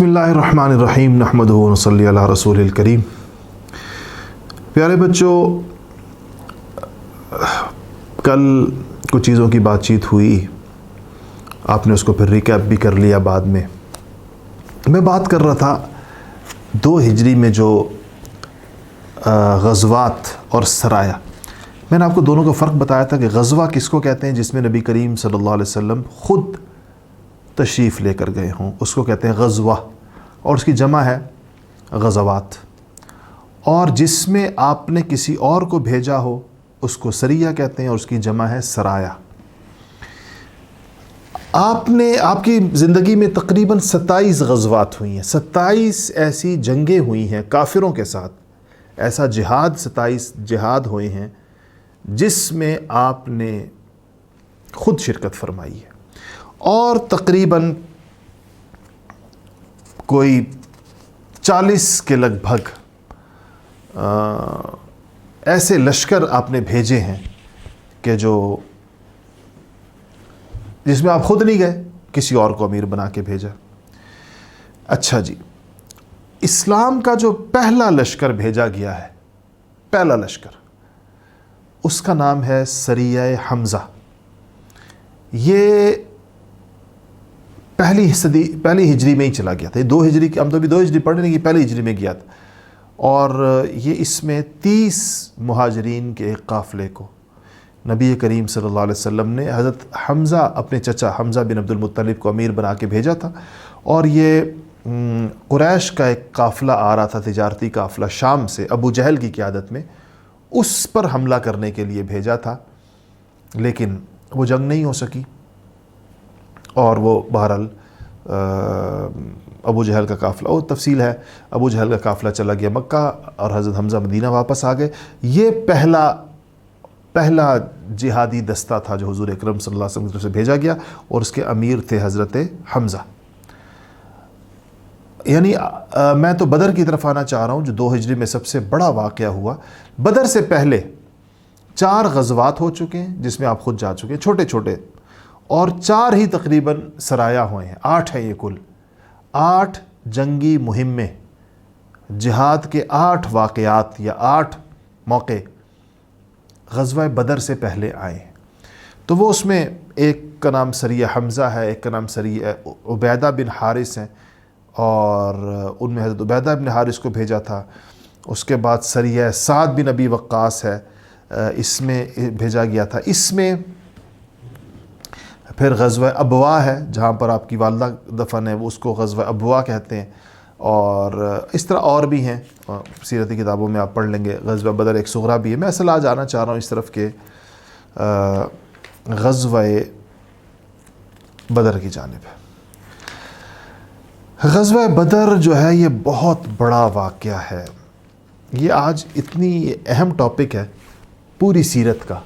بسم اللہ الرحمن الرحیم نحمدہ و نصلی علی رسول الکریم۔ پیارے بچوں، کل کچھ چیزوں کی بات چیت ہوئی، آپ نے اس کو پھر ریکیپ بھی کر لیا۔ بعد میں بات کر رہا تھا 2 ہجری میں جو غزوات اور سرایا، میں نے آپ کو دونوں کا فرق بتایا تھا کہ غزوہ کس کو کہتے ہیں جس میں نبی کریم صلی اللہ علیہ وسلم خود تشریف لے کر گئے ہوں، اس کو کہتے ہیں غزوہ، اور اس کی جمع ہے غزوات۔ اور جس میں آپ نے کسی اور کو بھیجا ہو اس کو سریہ کہتے ہیں، اور اس کی جمع ہے سرایا۔ آپ کی زندگی میں تقریباً 27 غزوات ہوئی ہیں، 27 ایسی جنگیں ہوئی ہیں کافروں کے ساتھ، ایسا 27 جہاد ہوئے ہیں جس میں آپ نے خود شرکت فرمائی ہے، اور تقریباً کوئی 40 کے لگ بھگ ایسے لشکر آپ نے بھیجے ہیں کہ جس میں آپ خود نہیں گئے، کسی اور کو امیر بنا کے بھیجا۔ اچھا جی، اسلام کا جو پہلا لشکر بھیجا گیا ہے، پہلا لشکر، اس کا نام ہے سریہ حمزہ۔ یہ پہلی ہجری میں ہی چلا گیا تھا۔ یہ 2 ہجری کی، ہم تو ابھی 2 ہجری پڑھ رہے ہیں، یہ پہلی ہجری میں گیا تھا، اور یہ اس میں 30 مہاجرین کے ایک قافلے کو نبی کریم صلی اللہ علیہ وسلم نے حضرت حمزہ، اپنے چچا حمزہ بن عبد المطلب کو امیر بنا کے بھیجا تھا، اور یہ قریش کا ایک قافلہ آ رہا تھا، تجارتی قافلہ شام سے، ابو جہل کی قیادت میں، اس پر حملہ کرنے کے لیے بھیجا تھا، لیکن وہ جنگ نہیں ہو سکی، اور وہ بہرحال ابو جہل کا قافلہ، اور تفصیل ہے، ابو جہل کا قافلہ چلا گیا مکہ، اور حضرت حمزہ مدینہ واپس آ گئے۔ یہ پہلا جہادی دستہ تھا جو حضور اکرم صلی اللہ علیہ وسلم کی طرف سے بھیجا گیا، اور اس کے امیر تھے حضرت حمزہ۔ یعنی میں تو بدر کی طرف آنا چاہ رہا ہوں، جو 2 ہجری میں سب سے بڑا واقعہ ہوا۔ بدر سے پہلے 4 غزوات ہو چکے ہیں جس میں آپ خود جا چکے ہیں، چھوٹے چھوٹے، اور 4 ہی تقریباً سرایا ہوئے ہیں، 8 ہیں یہ کل، 8 جنگی مہمیں، جہاد کے 8 واقعات یا 8 موقع غزوہ بدر سے پہلے آئے ہیں۔ تو وہ اس میں ایک کا نام سریہ حمزہ ہے، ایک کا نام سریہ عبیدہ بن حارث ہیں، اور ان میں حضرت عبیدہ بن حارث کو بھیجا تھا۔ اس کے بعد سریہ سعد بن ابی وقاص ہے، اس میں بھیجا گیا تھا۔ اس میں پھر غزوہ ابوا ہے، جہاں پر آپ کی والدہ دفن ہے، وہ اس کو غزوہ ابوا کہتے ہیں، اور اس طرح اور بھی ہیں، سیرتی کتابوں میں آپ پڑھ لیں گے۔ غزوہ بدر ایک صغرا بھی ہے۔ میں اصل آج آنا چاہ رہا ہوں اس طرف کہ غزوہ بدر کی جانب ہے۔ غزوہ بدر جو ہے یہ بہت بڑا واقعہ ہے، یہ آج اتنی اہم ٹاپک ہے پوری سیرت کا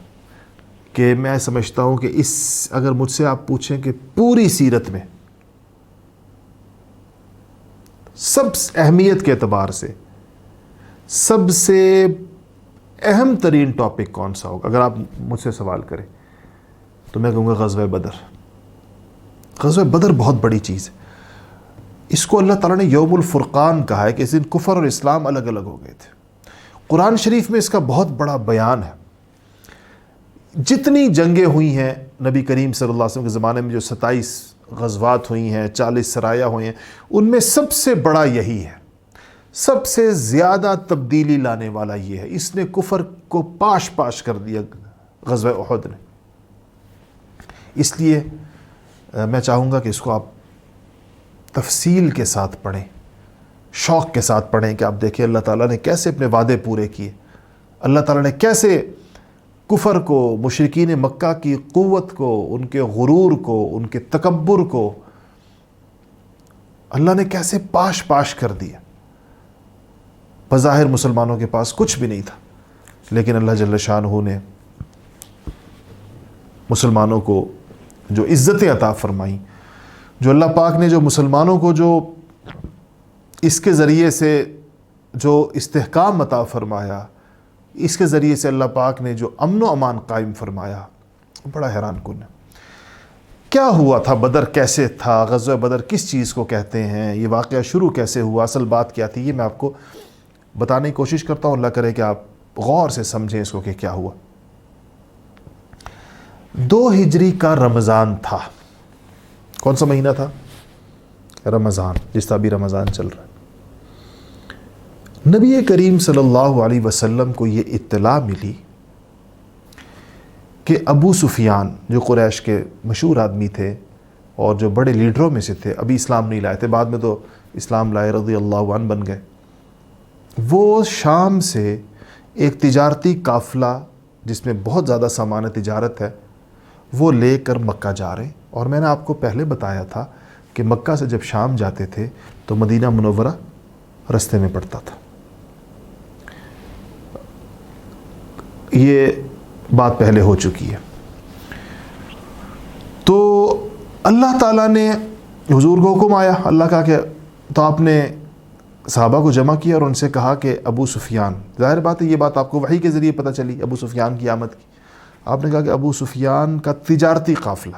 کہ میں سمجھتا ہوں کہ اگر مجھ سے آپ پوچھیں کہ پوری سیرت میں سب اہمیت کے اعتبار سے سب سے اہم ترین ٹاپک کون سا ہوگا، اگر آپ مجھ سے سوال کریں تو میں کہوں گا غزوہ بدر۔ غزوہ بدر بہت بڑی چیز ہے۔ اس کو اللہ تعالیٰ نے یوم الفرقان کہا ہے کہ اس دن کفر اور اسلام الگ الگ ہو گئے تھے۔ قرآن شریف میں اس کا بہت بڑا بیان ہے۔ جتنی جنگیں ہوئی ہیں نبی کریم صلی اللہ علیہ وسلم کے زمانے میں، جو 27 غزوات ہوئی ہیں، 40 سرایا ہوئے ہیں، ان میں سب سے بڑا یہی ہے، سب سے زیادہ تبدیلی لانے والا یہ ہے۔ اس نے کفر کو پاش کر دیا، غزوہ احد نے۔ اس لیے میں چاہوں گا کہ اس کو آپ تفصیل کے ساتھ پڑھیں، شوق کے ساتھ پڑھیں، کہ آپ دیکھیں اللہ تعالیٰ نے کیسے اپنے وعدے پورے کیے، اللہ تعالیٰ نے کیسے کفر کو، مشرکین مکہ کی قوت کو، ان کے غرور کو، ان کے تکبر کو اللہ نے کیسے پاش کر دیا۔ بظاہر مسلمانوں کے پاس کچھ بھی نہیں تھا، لیکن اللہ جل شانہ نے مسلمانوں کو جو عزتیں عطا فرمائیں، جو اللہ پاک نے جو مسلمانوں کو جو اس کے ذریعے سے جو استحکام عطا فرمایا، اس کے ذریعے سے اللہ پاک نے جو امن و امان قائم فرمایا، بڑا حیران کن ہے۔ کیا ہوا تھا بدر کیسے تھا، غزوہ بدر کس چیز کو کہتے ہیں، یہ واقعہ شروع کیسے ہوا، اصل بات کیا تھی، یہ میں آپ کو بتانے کی کوشش کرتا ہوں. اللہ کرے کہ آپ غور سے سمجھیں اس کو کہ کیا ہوا. 2 ہجری کا رمضان تھا. کون سا مہینہ تھا؟ رمضان، جس طرح بھی رمضان چل رہا ہے. نبی کریم صلی اللہ علیہ وسلم کو یہ اطلاع ملی کہ ابو سفیان، جو قریش کے مشہور آدمی تھے اور جو بڑے لیڈروں میں سے تھے، ابھی اسلام نہیں لائے تھے، بعد میں تو اسلام لائے، رضی اللہ عنہ بن گئے، وہ شام سے ایک تجارتی قافلہ جس میں بہت زیادہ سامان تجارت ہے وہ لے کر مکہ جا رہے ہیں. اور میں نے آپ کو پہلے بتایا تھا کہ مکہ سے جب شام جاتے تھے تو مدینہ منورہ رستے میں پڑتا تھا. یہ بات پہلے ہو چکی ہے. تو اللہ تعالیٰ نے، حضور کو حکم آیا اللہ کا کہ تو آپ نے صحابہ کو جمع کیا اور ان سے کہا کہ ابو سفیان، ظاہر بات ہے یہ بات آپ کو وحی کے ذریعے پتہ چلی ابو سفیان کی آمد کی. آپ نے کہا کہ ابو سفیان کا تجارتی قافلہ.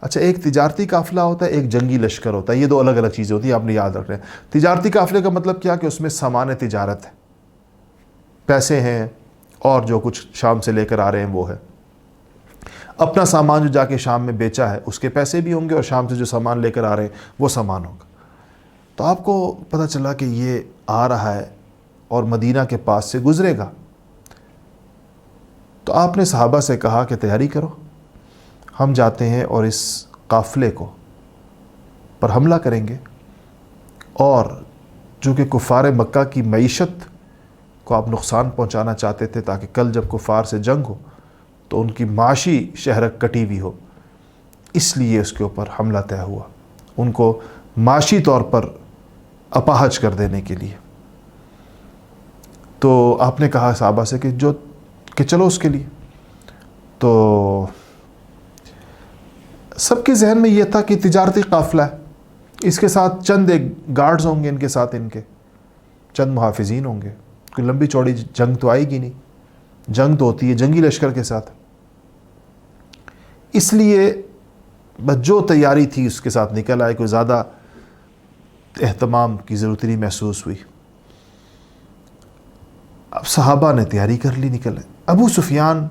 اچھا، ایک تجارتی قافلہ ہوتا ہے، ایک جنگی لشکر ہوتا ہے، یہ 2 الگ الگ چیزیں ہوتی ہیں، آپ نے یاد رکھ رہے ہیں. تجارتی قافلے کا مطلب کیا کہ اس میں سامان تجارت ہے، پیسے ہیں اور جو کچھ شام سے لے کر آ رہے ہیں وہ ہے. اپنا سامان جو جا کے شام میں بیچا ہے اس کے پیسے بھی ہوں گے اور شام سے جو سامان لے کر آ رہے ہیں وہ سامان ہوگا. تو آپ کو پتہ چلا کہ یہ آ رہا ہے اور مدینہ کے پاس سے گزرے گا. تو آپ نے صحابہ سے کہا کہ تیاری کرو، ہم جاتے ہیں اور اس قافلے کو پر حملہ کریں گے، اور چونکہ کفار مکہ کی معیشت کو آپ نقصان پہنچانا چاہتے تھے تاکہ کل جب کفار سے جنگ ہو تو ان کی معاشی شہرک کٹی ہوئی ہو، اس لیے اس کے اوپر حملہ طے ہوا، ان کو معاشی طور پر اپاہج کر دینے کے لیے. تو آپ نے کہا صحابہ سے کہ چلو اس کے لیے. تو سب کے ذہن میں یہ تھا کہ تجارتی قافلہ ہے، اس کے ساتھ چند ایک گارڈز ہوں گے، ان کے ساتھ ان کے چند محافظین ہوں گے، کوئی لمبی چوڑی جنگ تو آئے گی نہیں. جنگ تو ہوتی ہے جنگی لشکر کے ساتھ. اس لیے بس جو تیاری تھی اس کے ساتھ نکل آئے، کوئی زیادہ اہتمام کی ضرورت نہیں محسوس ہوئی. اب صحابہ نے تیاری کر لی، نکلے. ابو سفیان،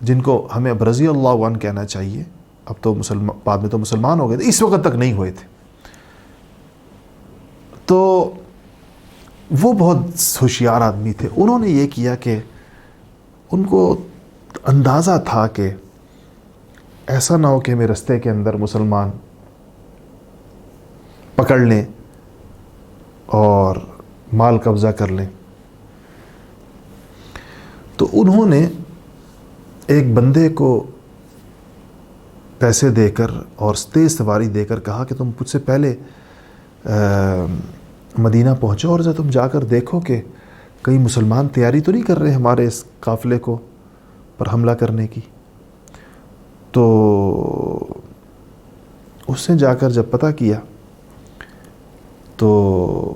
جن کو ہمیں اب رضی اللہ عنہ کہنا چاہیے، اب تو بعد میں تو مسلمان ہو گئے تھے، اس وقت تک نہیں ہوئے تھے، تو وہ بہت ہوشیار آدمی تھے. انہوں نے یہ کیا کہ ان کو اندازہ تھا کہ ایسا نہ ہو کہ ہمیں رستے کے اندر مسلمان پکڑ لیں اور مال قبضہ کر لیں. تو انہوں نے ایک بندے کو پیسے دے کر اور تیز سواری دے کر کہا کہ تم مجھ سے پہلے مدینہ پہنچو اور تم جا کر دیکھو کہ کئی مسلمان تیاری تو نہیں کر رہے ہمارے اس قافلے کو پر حملہ کرنے کی. تو اس نے جا کر جب پتہ کیا تو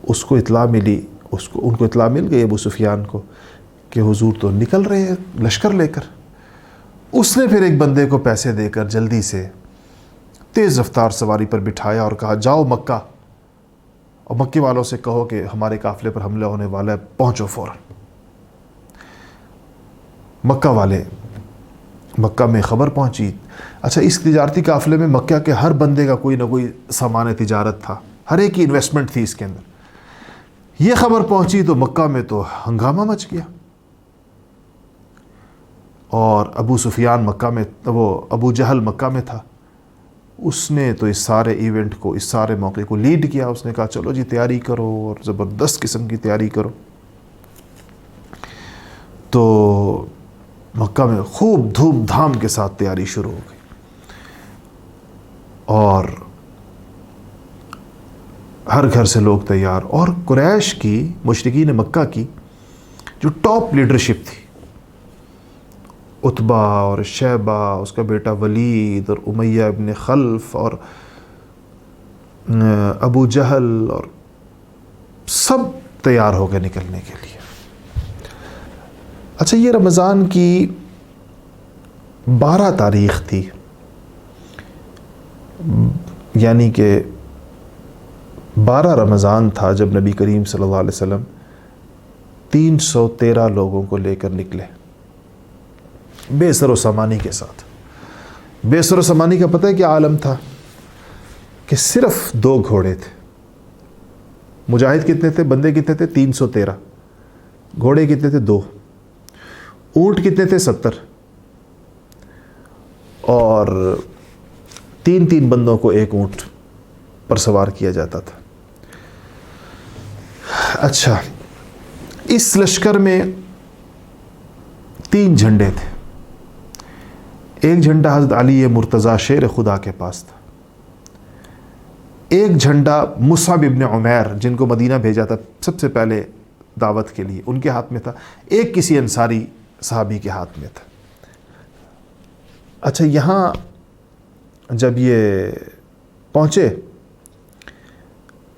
اس کو اطلاع ملی، ان کو اطلاع مل گئی ابو سفیان کو کہ حضور تو نکل رہے ہیں لشکر لے کر. اس نے پھر ایک بندے کو پیسے دے کر جلدی سے تیز رفتار سواری پر بٹھایا اور کہا جاؤ مکہ اور مکے والوں سے کہو کہ ہمارے قافلے پر حملہ ہونے والا ہے، پہنچو فوراً. مکہ والے، مکہ میں خبر پہنچی. اچھا، اس تجارتی قافلے میں مکہ کے ہر بندے کا کوئی نہ کوئی سامان تجارت تھا، ہر ایک کی انویسٹمنٹ تھی اس کے اندر. یہ خبر پہنچی تو مکہ میں تو ہنگامہ مچ گیا. اور ابو سفیان مکہ میں، وہ ابو جہل مکہ میں تھا، اس نے تو اس سارے ایونٹ کو، اس سارے موقع کو لیڈ کیا. اس نے کہا چلو جی تیاری کرو اور زبردست قسم کی تیاری کرو. تو مکہ میں خوب دھوم دھام کے ساتھ تیاری شروع ہو گئی، اور ہر گھر سے لوگ تیار. اور قریش کی، مشرکین مکہ کی جو ٹاپ لیڈرشپ تھی، عتبہ اور شیبہ، اس کا بیٹا ولید اور امیہ ابن خلف اور ابو جہل، اور سب تیار ہو گئے نکلنے کے لیے. اچھا، یہ رمضان کی 12 تاریخ تھی یعنی کہ 12 رمضان تھا جب نبی کریم صلی اللہ علیہ وسلم 313 لوگوں کو لے کر نکلے بے سر و سامانی کے ساتھ. بے سر و سامانی کا پتہ ہے کہ عالم تھا کہ صرف 2 گھوڑے تھے. مجاہد کتنے تھے؟ بندے کتنے تھے؟ 313. گھوڑے کتنے تھے؟ 2. اونٹ کتنے تھے؟ 70. اور 3 بندوں کو ایک اونٹ پر سوار کیا جاتا تھا. اچھا، اس لشکر میں 3 جھنڈے تھے. ایک جھنڈا حضرت علی مرتضیٰ شیر خدا کے پاس تھا. ایک جھنڈا مصعب ابن عمیر جن کو مدینہ بھیجا تھا سب سے پہلے دعوت کے لیے، ان کے ہاتھ میں تھا. ایک کسی انصاری صحابی کے ہاتھ میں تھا. اچھا، یہاں جب یہ پہنچے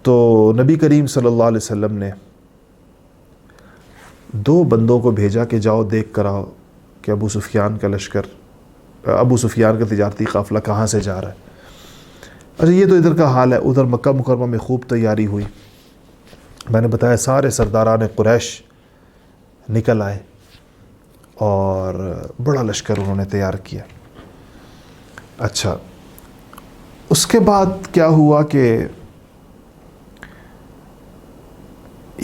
تو نبی کریم صلی اللہ علیہ وسلم نے 2 بندوں کو بھیجا کہ جاؤ دیکھ کر آؤ کہ ابو سفیان کا لشکر، ابو سفیان کا تجارتی قافلہ کہاں سے جا رہا ہے. اچھا، یہ تو ادھر کا حال ہے. ادھر مکہ مکرمہ میں خوب تیاری ہوئی. میں نے بتایا سارے سرداران قریش نکل آئے اور بڑا لشکر انہوں نے تیار کیا. اچھا، اس کے بعد کیا ہوا کہ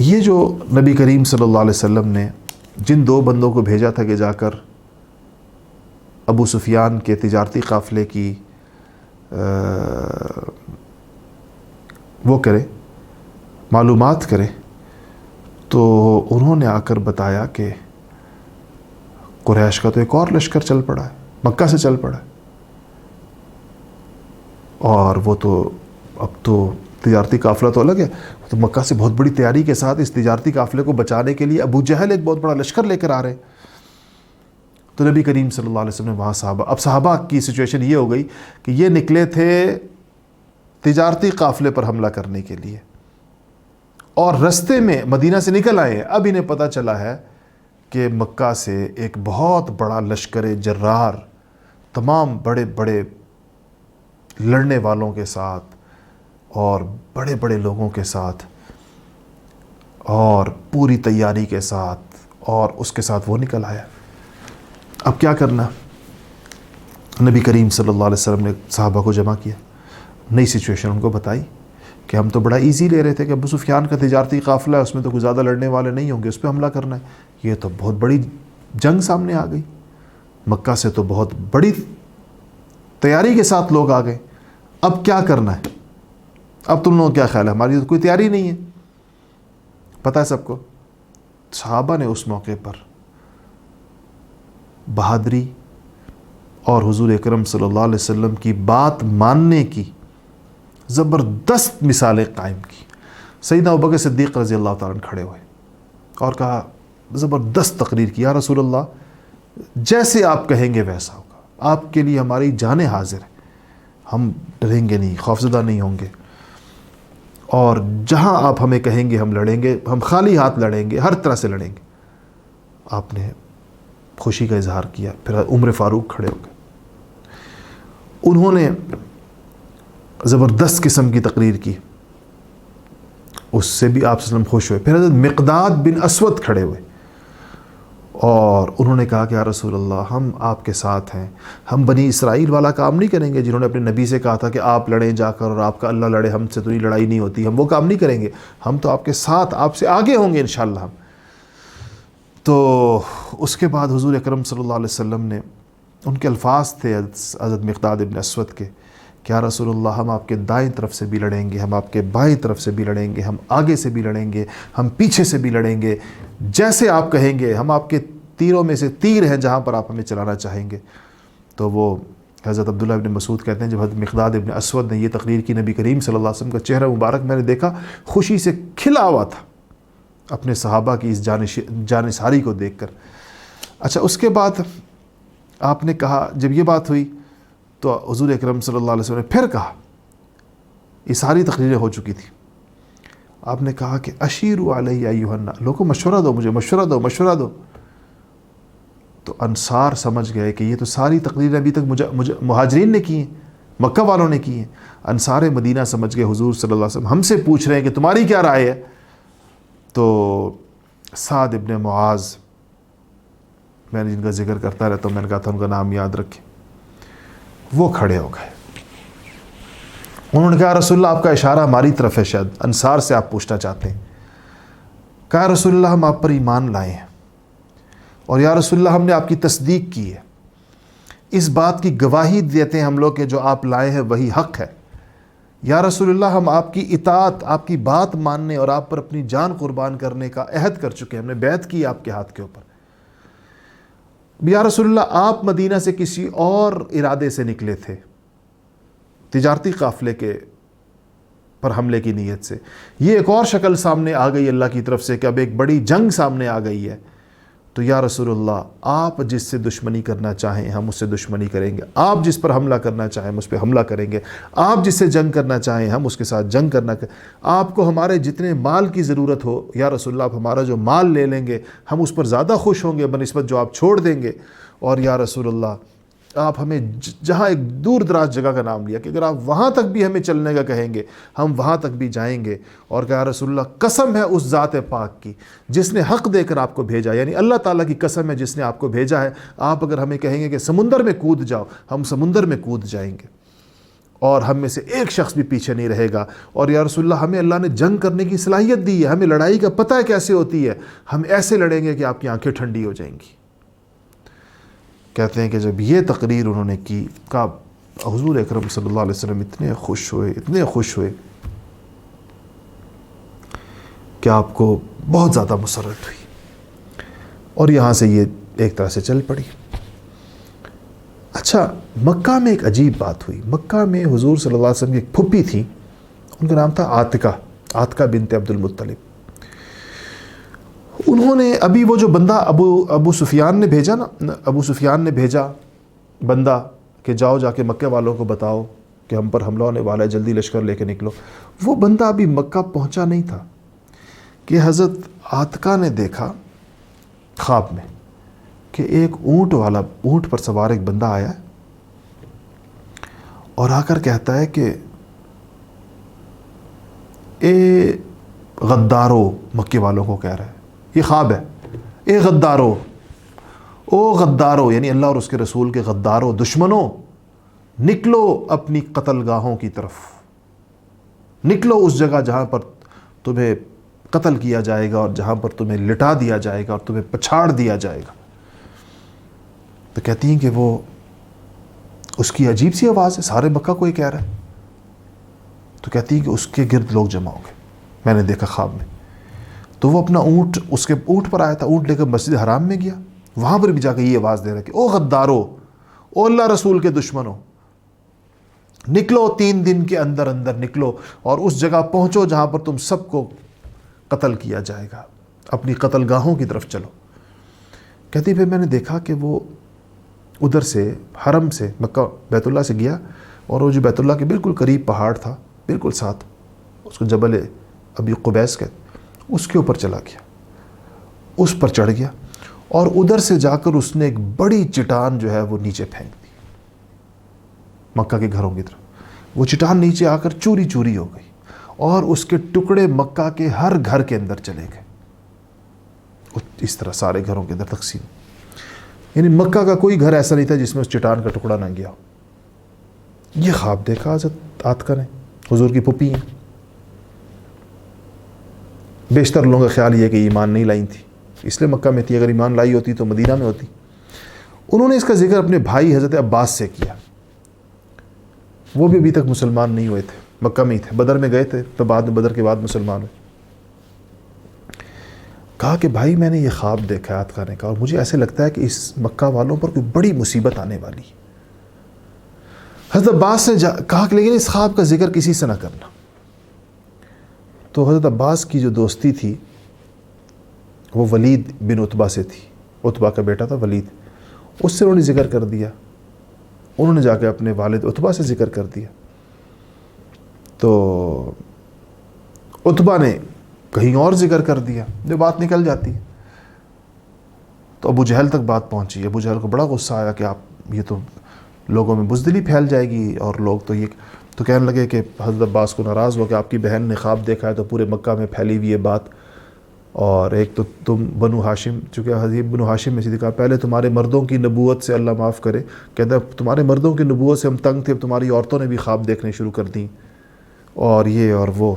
یہ جو نبی کریم صلی اللہ علیہ وسلم نے جن 2 بندوں کو بھیجا تھا کہ جا کر ابو سفیان کے تجارتی قافلے کی وہ کرے، معلومات کرے، تو انہوں نے آ کر بتایا کہ قریش کا تو ایک اور لشکر چل پڑا ہے، مکہ سے چل پڑا ہے. اور وہ تو اب تو تجارتی قافلہ تو الگ ہے، تو مکہ سے بہت بڑی تیاری کے ساتھ اس تجارتی قافلے کو بچانے کے لیے ابو جہل ایک بہت بڑا لشکر لے کر آ رہے ہیں. تو نبی کریم صلی اللہ علیہ وسلم نے وہاں صحابہ کی سچویشن یہ ہو گئی کہ یہ نکلے تھے تجارتی قافلے پر حملہ کرنے کے لیے اور رستے میں مدینہ سے نکل آئے ہیں. اب انہیں پتہ چلا ہے کہ مکہ سے ایک بہت بڑا لشکر جرار تمام بڑے بڑے لڑنے والوں کے ساتھ اور بڑے بڑے لوگوں کے ساتھ اور پوری تیاری کے ساتھ اور اس کے ساتھ وہ نکل آیا. اب کیا کرنا؟ نبی کریم صلی اللہ علیہ وسلم نے صحابہ کو جمع کیا، نئی سچویشن ان کو بتائی کہ ہم تو بڑا ایزی لے رہے تھے کہ ابو سفیان کا تجارتی قافلہ ہے، اس میں تو کوئی زیادہ لڑنے والے نہیں ہوں گے، اس پہ حملہ کرنا ہے. یہ تو بہت بڑی جنگ سامنے آ گئی. مکہ سے تو بہت بڑی تیاری کے ساتھ لوگ آ گئے. اب کیا کرنا ہے؟ اب تم لوگوں کیا خیال ہے؟ ہماری تو کوئی تیاری نہیں ہے. پتہ ہے سب کو صحابہ نے اس موقع پر بہادری اور حضور اکرم صلی اللہ علیہ وسلم کی بات ماننے کی زبردست مثالیں قائم کی. سیدنا ابوبکر صدیق رضی اللہ تعالیٰ عنہ کھڑے ہوئے اور کہا، زبردست تقریر کی، یا رسول اللہ جیسے آپ کہیں گے ویسا ہوگا، آپ کے لیے ہماری جانیں حاضر ہیں، ہم ڈریں گے نہیں، خوفزدہ نہیں ہوں گے، اور جہاں آپ ہمیں کہیں گے ہم لڑیں گے، ہم خالی ہاتھ لڑیں گے، ہر طرح سے لڑیں گے. آپ نے خوشی کا اظہار کیا. پھر عمر فاروق کھڑے ہو گئے، انہوں نے زبردست قسم کی تقریر کی، اس سے بھی آپ صلی اللہ علیہ وسلم خوش ہوئے. پھر حضرت مقداد بن اسود کھڑے ہوئے اور انہوں نے کہا کہ یا رسول اللہ ہم آپ کے ساتھ ہیں، ہم بنی اسرائیل والا کام نہیں کریں گے جنہوں نے اپنے نبی سے کہا تھا کہ آپ لڑیں جا کر اور آپ کا اللہ لڑے، ہم سے تو یہ لڑائی نہیں ہوتی، ہم وہ کام نہیں کریں گے، ہم تو آپ کے ساتھ، آپ سے آگے ہوں گے انشاءاللہ ہم. تو اس کے بعد حضور اکرم صلی اللہ علیہ وسلم نے، ان کے الفاظ تھے حضرت مقداد ابن اسود کے کہ یا رسول اللہ ہم آپ کے دائیں طرف سے بھی لڑیں گے، ہم آپ کے بائیں طرف سے بھی لڑیں گے، ہم آگے سے بھی لڑیں گے، ہم پیچھے سے بھی لڑیں گے، جیسے آپ کہیں گے، ہم آپ کے تیروں میں سے تیر ہیں جہاں پر آپ ہمیں چلانا چاہیں گے. تو وہ حضرت عبداللہ ابن مسعود کہتے ہیں جب حضرت مقداد ابن اسود نے یہ تقریر کی، نبی کریم صلی اللہ علیہ وسلم کا چہرہ مبارک میں نے دیکھا خوشی سے کھلا ہوا تھا اپنے صحابہ کی اس جانثاری کو دیکھ کر. اچھا، اس کے بعد آپ نے کہا، جب یہ بات ہوئی تو حضور اکرم صلی اللہ علیہ وسلم نے پھر کہا، یہ ساری تقریریں ہو چکی تھی، آپ نے کہا کہ اشیروا علیہ ایھا الناس، لوگوں مشورہ دو، مجھے مشورہ دو، مشورہ دو. تو انصار سمجھ گئے کہ یہ تو ساری تقریریں ابھی تک مہاجرین نے کی ہیں، مکہ والوں نے کی ہیں. انصار مدینہ سمجھ گئے حضور صلی اللہ علیہ وسلم ہم سے پوچھ رہے ہیں کہ تمہاری کیا رائے ہے. تو سعد ابن معاذ، میں نے جن کا ذکر کرتا رہتا ہوں، میں نے کہا تھا ان کا نام یاد رکھیں، وہ کھڑے ہو گئے. انہوں نے کہا رسول اللہ آپ کا اشارہ ہماری طرف ہے، شاید انصار سے آپ پوچھنا چاہتے ہیں. کہا رسول اللہ ہم آپ پر ایمان لائے ہیں، اور یا رسول اللہ ہم نے آپ کی تصدیق کی ہے، اس بات کی گواہی دیتے ہیں ہم لوگ کہ جو آپ لائے ہیں وہی حق ہے. یا رسول اللہ ہم آپ کی اطاعت، آپ کی بات ماننے اور آپ پر اپنی جان قربان کرنے کا عہد کر چکے ہیں، ہم نے بیعت کی آپ کے ہاتھ کے اوپر. یا رسول اللہ آپ مدینہ سے کسی اور ارادے سے نکلے تھے، تجارتی قافلے کے پر حملے کی نیت سے. یہ ایک اور شکل سامنے آ گئی اللہ کی طرف سے کہ اب ایک بڑی جنگ سامنے آ گئی ہے. تو یا رسول اللہ آپ جس سے دشمنی کرنا چاہیں ہم اس سے دشمنی کریں گے، آپ جس پر حملہ کرنا چاہیں ہم اس پہ حملہ کریں گے، آپ جس سے جنگ کرنا چاہیں ہم اس کے ساتھ جنگ آپ کو ہمارے جتنے مال کی ضرورت ہو یا رسول اللہ آپ ہمارا جو مال لے لیں گے ہم اس پر زیادہ خوش ہوں گے بنسبت جو آپ چھوڑ دیں گے. اور یا رسول اللہ آپ ہمیں جہاں ایک دور دراز جگہ کا نام لیا کہ اگر آپ وہاں تک بھی ہمیں چلنے کا کہیں گے ہم وہاں تک بھی جائیں گے. اور کہ یا رسول اللہ قسم ہے اس ذات پاک کی جس نے حق دے کر آپ کو بھیجا، یعنی اللہ تعالیٰ کی قسم ہے جس نے آپ کو بھیجا ہے، آپ اگر ہمیں کہیں گے کہ سمندر میں کود جاؤ ہم سمندر میں کود جائیں گے اور ہم میں سے ایک شخص بھی پیچھے نہیں رہے گا. اور یا رسول اللہ ہمیں اللہ نے جنگ کرنے کی صلاحیت دی ہے، ہمیں لڑائی کا پتہ ہے کیسے ہوتی ہے، ہم ایسے لڑیں گے کہ آپ کی آنکھیں ٹھنڈی ہو جائیں گی. کہتے ہیں کہ جب یہ تقریر انہوں نے کی کہا حضور اکرم صلی اللہ علیہ وسلم اتنے خوش ہوئے کہ آپ کو بہت زیادہ مسرت ہوئی. اور یہاں سے یہ ایک طرح سے چل پڑی. اچھا مکہ میں ایک عجیب بات ہوئی. مکہ میں حضور صلی اللہ علیہ وسلم کی ایک پھپھی تھی، ان کا نام تھا عاتقہ بنت عبد المطلب. انہوں نے ابھی وہ جو بندہ ابو سفیان نے بھیجا بندہ کہ جاؤ جا کے مکہ والوں کو بتاؤ کہ ہم پر حملہ ہونے والا ہے، جلدی لشکر لے کے نکلو. وہ بندہ ابھی مکہ پہنچا نہیں تھا کہ حضرت عاتقہ نے دیکھا خواب میں کہ ایک اونٹ پر سوار ایک بندہ آیا ہے اور آ کر کہتا ہے کہ اے غدارو، مکے والوں کو کہہ رہا ہے، یہ خواب ہے، اے غدارو، او غدارو یعنی اللہ اور اس کے رسول کے غدارو، دشمنوں نکلو اپنی قتل گاہوں کی طرف، نکلو اس جگہ جہاں پر تمہیں قتل کیا جائے گا اور جہاں پر تمہیں لٹا دیا جائے گا اور تمہیں پچھاڑ دیا جائے گا. تو کہتی ہیں کہ وہ اس کی عجیب سی آواز ہے، سارے مکہ کو یہ کہہ رہا ہے. تو کہتی ہیں کہ اس کے گرد لوگ جمع ہو گئے، میں نے دیکھا خواب میں. تو وہ اپنا اونٹ، اس کے اونٹ پر آیا تھا، اونٹ لے کر مسجد حرام میں گیا، وہاں پر بھی جا کے یہ آواز دے رہا ہے کہ او غدارو، او اللہ رسول کے دشمنوں، نکلو 3 دن کے اندر نکلو اور اس جگہ پہنچو جہاں پر تم سب کو قتل کیا جائے گا، اپنی قتل گاہوں کی طرف چلو. کہتی پھر میں نے دیکھا کہ وہ ادھر سے حرم سے مکہ بیت اللہ سے گیا اور وہ جو بیت اللہ کے بالکل قریب پہاڑ تھا بالکل ساتھ، اس کو جبل ابی قبیس کہتے، اس کے اوپر چلا گیا، اس پر چڑھ گیا اور ادھر سے جا کر اس نے ایک بڑی چٹان جو ہے وہ نیچے پھینک دی مکہ کے گھروں کی طرف. وہ چٹان نیچے آ کر چوری چوری ہو گئی اور اس کے ٹکڑے مکہ کے ہر گھر کے اندر چلے گئے، اس طرح سارے گھروں کے اندر تقسیم. یعنی مکہ کا کوئی گھر ایسا نہیں تھا جس میں اس چٹان کا ٹکڑا نہ گیا. یہ خواب دیکھا حضرت عاتقہ نے، حضور کی پھپھی ہیں. بیشتر لوگوں کا خیال یہ کہ ایمان نہیں لائی تھی اس لیے مکہ میں تھی، اگر ایمان لائی ہوتی تو مدینہ میں ہوتی. انہوں نے اس کا ذکر اپنے بھائی حضرت عباس سے کیا، وہ بھی ابھی تک مسلمان نہیں ہوئے تھے، مکہ میں ہی تھے، بدر میں گئے تھے تو بعد میں بدر کے بعد مسلمان ہوئے. کہا کہ بھائی میں نے یہ خواب دیکھا، عاتقہ نے کہا، اور مجھے ایسے لگتا ہے کہ اس مکہ والوں پر کوئی بڑی مصیبت آنے والی ہے. حضرت عباس نے کہا کہ لیکن اس خواب کا ذکر کسی سے نہ کرنا. تو حضرت عباس کی جو دوستی تھی وہ ولید بن عتبہ سے تھی، عتبہ کا بیٹا تھا ولید، اس سے انہوں نے ذکر کر دیا. انہوں نے جا کے اپنے والد عتبہ سے ذکر کر دیا. تو عتبہ نے کہیں اور ذکر کر دیا، جو بات نکل جاتی ہے. تو ابو جہل تک بات پہنچی. ابو جہل کو بڑا غصہ آیا کہ آپ یہ تو لوگوں میں بزدلی پھیل جائے گی، اور لوگ تو کہنے لگے کہ حضرت عباس کو ناراض ہو کہ آپ کی بہن نے خواب دیکھا ہے، تو پورے مکہ میں پھیلی ہوئی ہے بات، اور ایک تو تم بنو ہاشم، چونکہ حضرت بنو ہاشم میں سے کہا پہلے تمہارے مردوں کی نبوت سے اللہ معاف کرے، کہتا ہے تمہارے مردوں کی نبوت سے ہم تنگ تھے، اب تمہاری عورتوں نے بھی خواب دیکھنے شروع کر دیں، اور یہ اور وہ.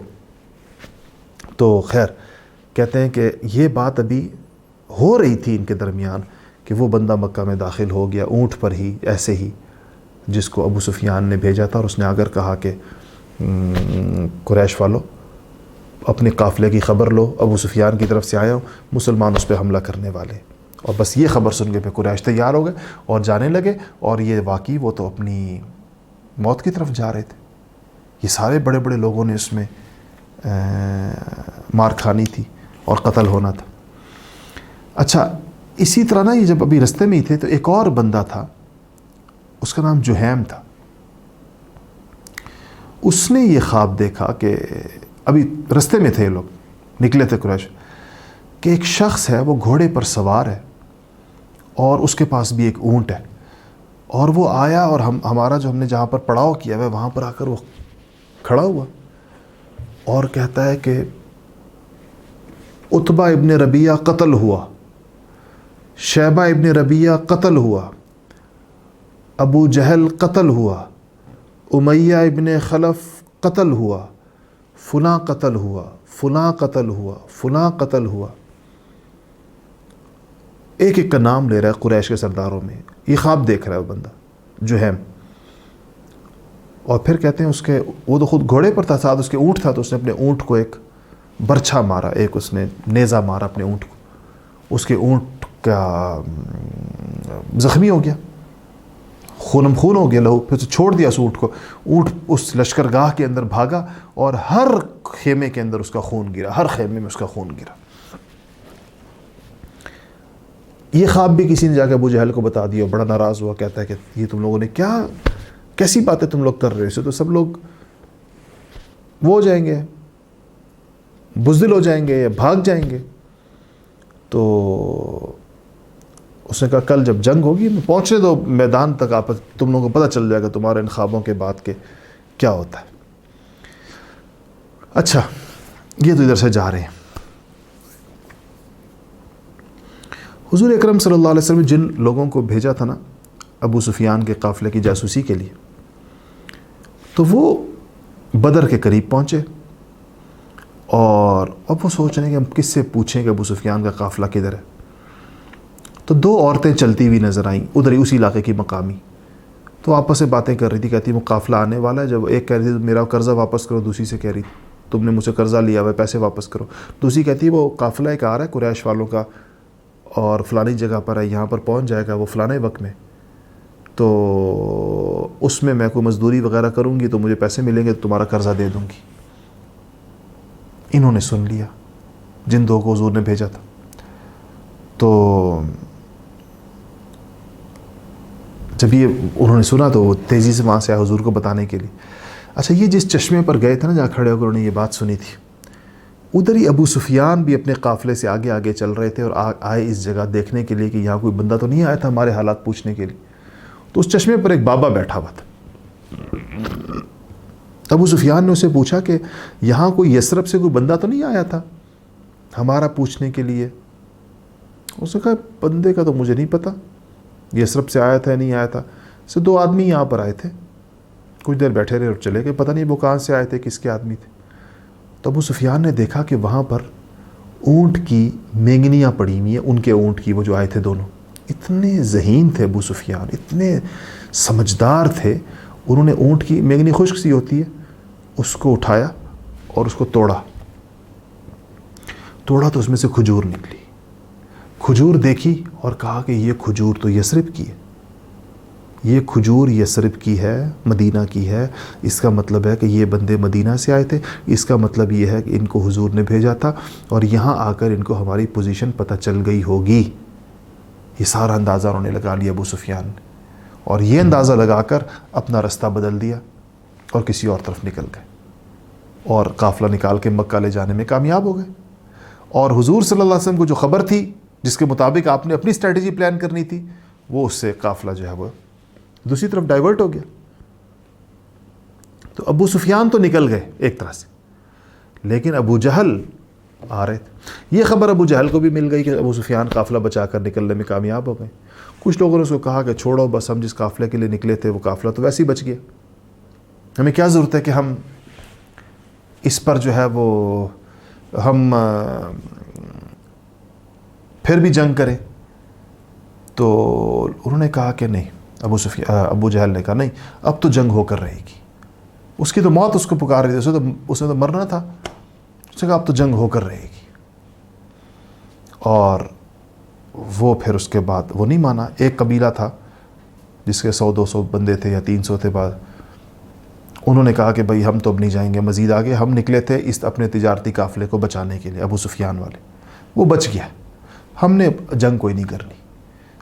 تو خیر کہتے ہیں کہ یہ بات ابھی ہو رہی تھی ان کے درمیان کہ وہ بندہ مکہ میں داخل ہو گیا اونٹ پر ہی، ایسے ہی، جس کو ابو سفیان نے بھیجا تھا، اور اس نے آ کر کہا کہ قریش والو اپنے قافلے کی خبر لو، ابو سفیان کی طرف سے آیا ہوں، مسلمان اس پہ حملہ کرنے والے. اور بس یہ خبر سن کے پھر قریش تیار ہو گئے اور جانے لگے، اور یہ واقعی وہ تو اپنی موت کی طرف جا رہے تھے. یہ سارے بڑے بڑے لوگوں نے اس میں مار کھانی تھی اور قتل ہونا تھا. اچھا اسی طرح نا یہ جب ابھی رستے میں ہی تھے تو ایک اور بندہ تھا، اس کا نام جہیم تھا. اس نے یہ خواب دیکھا کہ ابھی رستے میں تھے، لوگ نکلے تھے قریش، کہ ایک شخص ہے وہ گھوڑے پر سوار ہے اور اس کے پاس بھی ایک اونٹ ہے، اور وہ آیا اور ہمارا جو ہم نے جہاں پر پڑاؤ کیا ہے وہاں پر آ کر وہ کھڑا ہوا اور کہتا ہے کہ عتبہ ابن ربیعہ قتل ہوا، شیبہ ابن ربیعہ قتل ہوا، ابو جہل قتل ہوا، امیہ ابن خلف قتل ہوا، فلاں قتل ہوا، فلاں قتل ہوا، فلاں قتل ہوا. ایک ایک کا نام لے رہا ہے قریش کے سرداروں میں. یہ خواب دیکھ رہا ہے وہ بندہ جہیم. اور پھر کہتے ہیں اس کے، وہ تو خود گھوڑے پر تھا، ساتھ اس کے اونٹ تھا، تو اس نے اپنے اونٹ کو ایک برچھا مارا، ایک اس نے نیزہ مارا اپنے اونٹ کو. اس کے اونٹ کا زخمی ہو گیا، خونم خون ہو گیا لہو. پھر اسے چھوڑ دیا اس اونٹ کو. اونٹ اس لشکرگاہ کے اندر بھاگا اور ہر خیمے کے اندر اس کا خون گرا، ہر خیمے میں اس کا خون گرا. یہ خواب بھی کسی نے جا کے ابو جہل کو بتا دیا، بڑا ناراض ہوا، کہتا ہے کہ یہ تم لوگوں نے کیسی باتیں تم لوگ کر رہے ہو، اسے تو سب لوگ وہ ہو جائیں گے، بزدل ہو جائیں گے یا بھاگ جائیں گے. تو اس نے کہا کل جب جنگ ہوگی پہنچنے دو میدان تک، آپ تم لوگوں کو پتہ چل جائے گا تمہارے ان خوابوں کے بعد کہ کیا ہوتا ہے. اچھا یہ تو ادھر سے جا رہے ہیں. حضور اکرم صلی اللہ علیہ وسلم جن لوگوں کو بھیجا تھا نا ابو سفیان کے قافلے کی جاسوسی کے لیے، تو وہ بدر کے قریب پہنچے، اور اب وہ سوچ رہے ہیں کہ ہم کس سے پوچھیں کہ ابو سفیان کا قافلہ کدھر ہے. تو دو عورتیں چلتی ہوئی نظر آئیں ادھر ہی اسی علاقے کی مقامی. تو آپس سے باتیں کر رہی تھی، کہتی وہ قافلہ آنے والا ہے. جب ایک کہہ رہی تھی میرا قرضہ واپس کرو، دوسری سے کہہ رہی تم نے مجھ سے قرضہ لیا ہوا ہے پیسے واپس کرو. دوسری کہتی وہ قافلہ ایک آ رہا ہے قریش والوں کا اور فلانی جگہ پر ہے، یہاں پر پہنچ جائے گا وہ فلانے وقت میں، تو اس میں کوئی مزدوری وغیرہ کروں گی تو مجھے پیسے ملیں گے تو تمہارا قرضہ دے دوں گی. انہوں نے سن لیا جن دو کو حضور نے بھیجا تھا. تو جب یہ انہوں نے سنا تو وہ تیزی سے وہاں سے آئے حضور کو بتانے کے لیے. اچھا یہ جس چشمے پر گئے تھے نا جہاں کھڑے ہو کر انہوں نے یہ بات سنی تھی، ادھر ہی ابو سفیان بھی اپنے قافلے سے آگے آگے چل رہے تھے اور آئے اس جگہ دیکھنے کے لیے کہ یہاں کوئی بندہ تو نہیں آیا تھا ہمارے حالات پوچھنے کے لیے. تو اس چشمے پر ایک بابا بیٹھا ہوا تھا. ابو سفیان نے اسے پوچھا کہ یہاں کوئی یثرب سے کوئی بندہ تو نہیں آیا تھا ہمارا پوچھنے کے لیے؟ اس نے کہا بندے کا تو مجھے نہیں پتہ، یثرب سے آیا تھا یا نہیں آیا تھا. سے دو آدمی یہاں پر آئے تھے، کچھ دیر بیٹھے رہے اور چلے گئے، پتہ نہیں وہ کہاں سے آئے تھے، کس کے آدمی تھے. تو ابو سفیان نے دیکھا کہ وہاں پر اونٹ کی مینگنیاں پڑی ہوئی ہیں، ان کے اونٹ کی، وہ جو آئے تھے دونوں. اتنے ذہین تھے ابو سفیان، اتنے سمجھدار تھے. انہوں نے اونٹ کی مینگنی خشک سی ہوتی ہے اس کو اٹھایا اور اس کو توڑا تو اس میں سے کھجور نکلی. کھجور دیکھی اور کہا کہ یہ کھجور تو یثرب کی ہے، یہ کھجور یثرب کی ہے، مدینہ کی ہے. اس کا مطلب ہے کہ یہ بندے مدینہ سے آئے تھے، اس کا مطلب یہ ہے کہ ان کو حضور نے بھیجا تھا اور یہاں آ کر ان کو ہماری پوزیشن پتہ چل گئی ہوگی. یہ سارا اندازہ انہوں نے لگا لیا ابو سفیان نے، اور یہ اندازہ لگا کر اپنا رستہ بدل دیا اور کسی اور طرف نکل گئے اور قافلہ نکال کے مکہ لے جانے میں کامیاب ہو گئے. اور حضور صلی اللہ علیہ وسلم کو جو خبر تھی جس کے مطابق آپ نے اپنی اسٹریٹجی پلان کرنی تھی، وہ اس سے قافلہ جو ہے وہ دوسری طرف ڈائیورٹ ہو گیا. تو ابو سفیان تو نکل گئے ایک طرح سے, لیکن ابو جہل آ رہے تھے. یہ خبر ابو جہل کو بھی مل گئی کہ ابو سفیان قافلہ بچا کر نکلنے میں کامیاب ہو گئے. کچھ لوگوں نے اس کو کہا کہ چھوڑو بس, ہم جس قافلے کے لیے نکلے تھے وہ قافلہ تو ویسے ہی بچ گیا, ہمیں کیا ضرورت ہے کہ ہم اس پر جو ہے وہ ہم پھر بھی جنگ کریں. تو انہوں نے کہا کہ نہیں, ابو جہل نے کہا نہیں, اب تو جنگ ہو کر رہے گی. اس کی تو موت اس کو پکار رہی تھی, اس نے تو مرنا تھا. اس نے کہا اب تو جنگ ہو کر رہے گی. اور وہ پھر اس کے بعد وہ نہیں مانا. ایک قبیلہ تھا جس کے 100-200 بندے تھے یا 300 تھے, بعد انہوں نے کہا کہ بھئی ہم تو اب نہیں جائیں گے مزید آگے, ہم نکلے تھے اس اپنے تجارتی قافلے کو بچانے کے لیے. ابو سفیان والے وہ بچ گیا, ہم نے جنگ کوئی نہیں کرنی.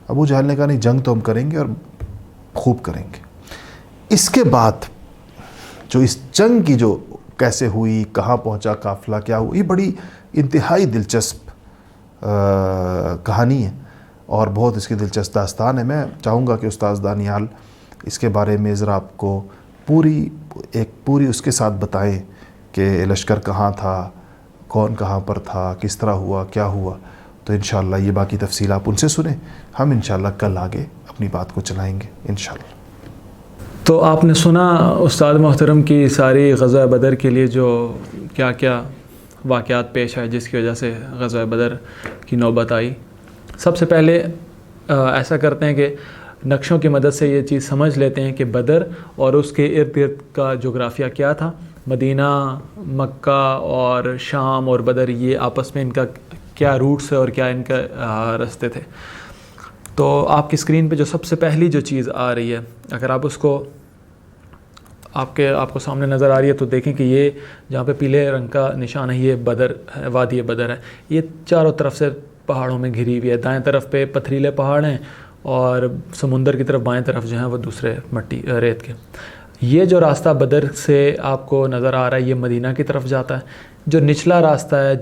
ابو جہل نے کہا نہیں, جنگ تو ہم کریں گے اور خوب کریں گے. اس کے بعد جو اس جنگ کی جو کیسے ہوئی, کہاں پہنچا قافلہ, کیا ہوا, یہ بڑی انتہائی دلچسپ کہانی ہے اور بہت اس کی دلچسپ داستان ہے. میں چاہوں گا کہ استاذ دانیال اس کے بارے میں ذرا آپ کو پوری اس کے ساتھ بتائیں کہ لشکر کہاں تھا, کون کہاں پر تھا, کس طرح ہوا, کیا ہوا. تو انشاءاللہ یہ باقی تفصیل آپ ان سے سنیں. ہم انشاءاللہ کل آگے اپنی بات کو چلائیں گے انشاءاللہ. تو آپ نے سنا استاد محترم کی ساری غزوہ بدر کے لیے جو کیا کیا واقعات پیش آئے جس کی وجہ سے غزوہ بدر کی نوبت آئی. سب سے پہلے ایسا کرتے ہیں کہ نقشوں کی مدد سے یہ چیز سمجھ لیتے ہیں کہ بدر اور اس کے ارد گرد کا جغرافیہ کیا تھا. مدینہ, مکہ اور شام اور بدر, یہ آپس میں ان کا کیا روٹس ہے اور کیا ان کا راستے تھے. تو آپ کی اسکرین پہ جو سب سے پہلی جو چیز آ رہی ہے, اگر آپ اس کو آپ کو سامنے نظر آ رہی ہے تو دیکھیں کہ یہ جہاں پہ پیلے رنگ کا نشان ہے یہ بدر ہے, وادی بدر ہے. یہ چاروں طرف سے پہاڑوں میں گھری ہوئی ہے. دائیں طرف پہ پتھریلے پہاڑ ہیں اور سمندر کی طرف بائیں طرف جو ہیں وہ دوسرے مٹی ریت کے. یہ جو راستہ بدر سے آپ کو نظر آ رہا ہے یہ مدینہ کی طرف جاتا ہے. جو نچلا راستہ ہے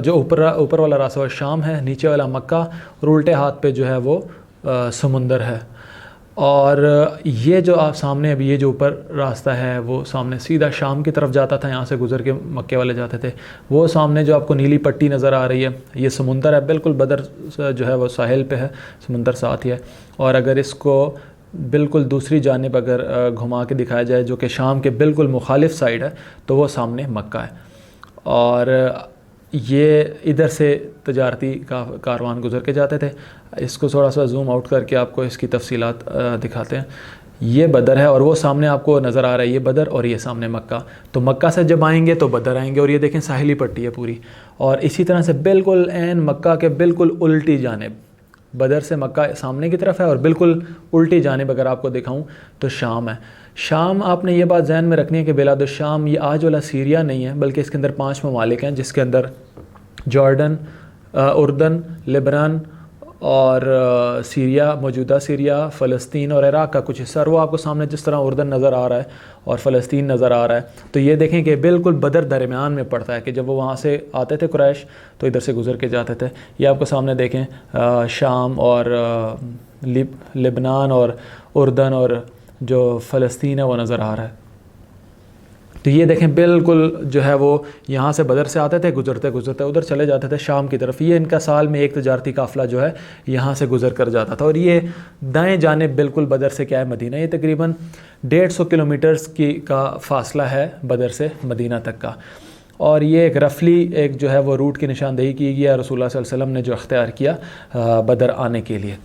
جو اوپر والا راستہ وہ شام ہے, نیچے والا مکہ, اور الٹے ہاتھ پہ جو ہے وہ سمندر ہے. اور یہ جو آپ سامنے ابھی یہ جو اوپر راستہ ہے وہ سامنے سیدھا شام کی طرف جاتا تھا, یہاں سے گزر کے مکے والے جاتے تھے. وہ سامنے جو آپ کو نیلی پٹی نظر آ رہی ہے یہ سمندر ہے. بالکل بدر جو ہے وہ ساحل پہ ہے, سمندر ساتھ ہی ہے. اور اگر اس کو بالکل دوسری جانب اگر گھما کے دکھایا جائے جو کہ شام کے بالکل مخالف سائڈ ہے تو وہ سامنے مکہ ہے. اور یہ ادھر سے تجارتی کاروان گزر کے جاتے تھے. اس کو تھوڑا سا زوم آؤٹ کر کے آپ کو اس کی تفصیلات دکھاتے ہیں. یہ بدر ہے اور وہ سامنے آپ کو نظر آ رہا ہے یہ بدر, اور یہ سامنے مکہ. تو مکہ سے جب آئیں گے تو بدر آئیں گے, اور یہ دیکھیں ساحلی پٹی ہے پوری. اور اسی طرح سے بالکل عین مکہ کے بالکل الٹی جانب, بدر سے مکہ سامنے کی طرف ہے اور بالکل الٹی جانب اگر آپ کو دکھاؤں تو شام ہے. شام آپ نے یہ بات ذہن میں رکھنی ہے کہ بلاد الشام یہ آج والا سیریا نہیں ہے, بلکہ اس کے اندر 5 ممالک ہیں جس کے اندر جارڈن, اردن, لبنان اور سیریا, موجودہ سیریا, فلسطین اور عراق کا کچھ حصہ. اور وہ آپ کو سامنے جس طرح اردن نظر آ رہا ہے اور فلسطین نظر آ رہا ہے, تو یہ دیکھیں کہ بالکل بدر درمیان میں پڑتا ہے کہ جب وہ وہاں سے آتے تھے قریش تو ادھر سے گزر کے جاتے تھے. یہ آپ کو سامنے دیکھیں شام اور لبنان اور اردن اور جو فلسطین ہے وہ نظر آ رہا ہے. تو یہ دیکھیں بالکل جو ہے وہ یہاں سے بدر سے آتے تھے, گزرتے گزرتے ادھر چلے جاتے تھے شام کی طرف. یہ ان کا سال میں ایک تجارتی قافلہ جو ہے یہاں سے گزر کر جاتا تھا. اور یہ دائیں جانب بالکل بدر سے کیا ہے مدینہ. یہ تقریباً 150 کلومیٹرز کا فاصلہ ہے بدر سے مدینہ تک کا. اور یہ ایک رفلی ایک جو ہے وہ روٹ کی نشاندہی کی گئی ہے رسول اللہ صلی اللہ علیہ وسلم نے جو اختیار کیا بدر آنے کے لیے.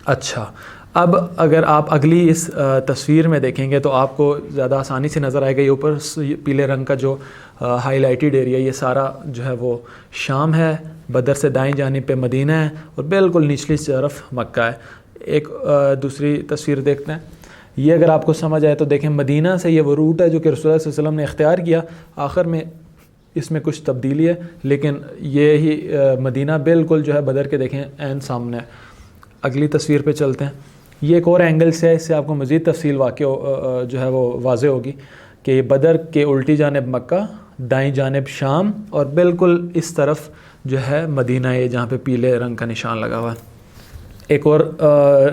اچھا, اب اگر آپ اگلی اس تصویر میں دیکھیں گے تو آپ کو زیادہ آسانی سے نظر آئے گا. یہ اوپر پیلے رنگ کا جو ہائی لائٹڈ ایریا یہ سارا جو ہے وہ شام ہے, بدر سے دائیں جانب پہ مدینہ ہے اور بالکل نچلی طرف مکہ ہے. ایک دوسری تصویر دیکھتے ہیں. یہ اگر آپ کو سمجھ آئے تو دیکھیں مدینہ سے یہ وہ روٹ ہے جو کہ رسول اللہ صلی اللہ علیہ وسلم نے اختیار کیا. آخر میں اس میں کچھ تبدیلی ہے لیکن یہی مدینہ بالکل جو ہے بدر کے دیکھیں عین سامنے ہے. اگلی تصویر پہ چلتے ہیں. یہ ایک اور اینگل سے ہے, اس سے آپ کو مزید تفصیل واقع جو ہے وہ واضح ہوگی کہ یہ بدر کے الٹی جانب مکہ, دائیں جانب شام اور بالکل اس طرف جو ہے مدینہ ہے جہاں پہ پیلے رنگ کا نشان لگا ہوا ہے. ایک اور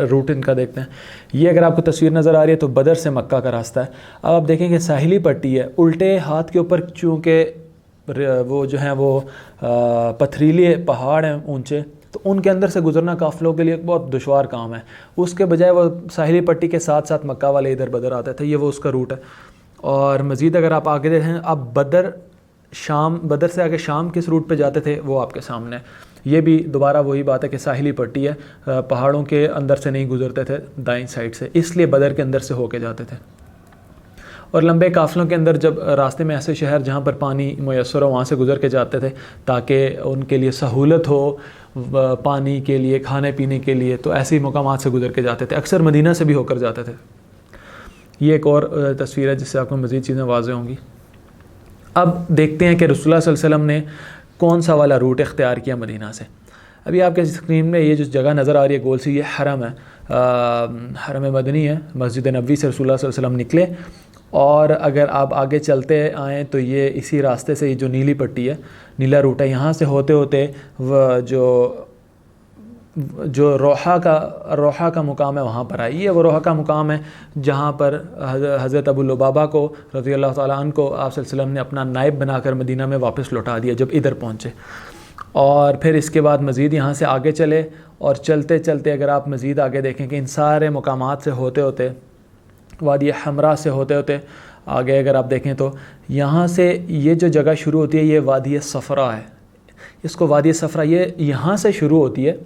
روٹ ان کا دیکھتے ہیں. یہ اگر آپ کو تصویر نظر آ رہی ہے تو بدر سے مکہ کا راستہ ہے. اب آپ دیکھیں کہ ساحلی پٹی ہے, الٹے ہاتھ کے اوپر چونکہ وہ جو ہیں وہ پتھریلے پہاڑ ہیں اونچے, تو ان کے اندر سے گزرنا قافلوں کے لیے ایک بہت دشوار کام ہے. اس کے بجائے وہ ساحلی پٹی کے ساتھ ساتھ مکہ والے ادھر بدر آتے تھے, یہ وہ اس کا روٹ ہے. اور مزید اگر آپ آگے دیکھیں, اب بدر سے آگے شام کس روٹ پہ جاتے تھے وہ آپ کے سامنے ہے. یہ بھی دوبارہ وہی بات ہے کہ ساحلی پٹی ہے, پہاڑوں کے اندر سے نہیں گزرتے تھے دائیں سائڈ سے, اس لیے بدر کے اندر سے ہو کے جاتے تھے. اور لمبے قافلوں کے اندر جب راستے میں ایسے شہر جہاں پر پانی میسر ہو وہاں سے گزر کے جاتے تھے تاکہ ان کے لیے سہولت ہو پانی کے لیے, کھانے پینے کے لیے, تو ایسے مقامات سے گزر کے جاتے تھے. اکثر مدینہ سے بھی ہو کر جاتے تھے. یہ ایک اور تصویر ہے جس سے آپ کو مزید چیزیں واضح ہوں گی. اب دیکھتے ہیں کہ رسول اللہ صلی اللہ علیہ وسلم نے کون سا والا روٹ اختیار کیا مدینہ سے. ابھی آپ کے اسکرین میں یہ جو جگہ نظر آ رہی ہے گول سی, یہ حرم ہے, حرم مدنی ہے. مسجد نبوی سے رسول اللہ صلی اللہ علیہ وسلم نکلے, اور اگر آپ آگے چلتے آئیں تو یہ اسی راستے سے, یہ جو نیلی پٹی ہے, نیلا روٹ ہے, یہاں سے ہوتے ہوتے وہ جو روحہ کا مقام ہے وہاں پر آئی. یہ وہ روحہ کا مقام ہے جہاں پر حضرت ابو لبابہ کو رضی اللہ تعالیٰ عنہ کو آپ صلی اللہ علیہ وسلم نے اپنا نائب بنا کر مدینہ میں واپس لوٹا دیا جب ادھر پہنچے. اور پھر اس کے بعد مزید یہاں سے آگے چلے, اور چلتے چلتے اگر آپ مزید آگے دیکھیں کہ ان سارے مقامات سے ہوتے ہوتے, وادی حمراء سے ہوتے ہوتے آگے اگر آپ دیکھیں تو یہاں سے یہ جو جگہ شروع ہوتی ہے یہ وادی صفرا ہے. اس کو وادی صفرا یہ یہاں سے شروع ہوتی ہے,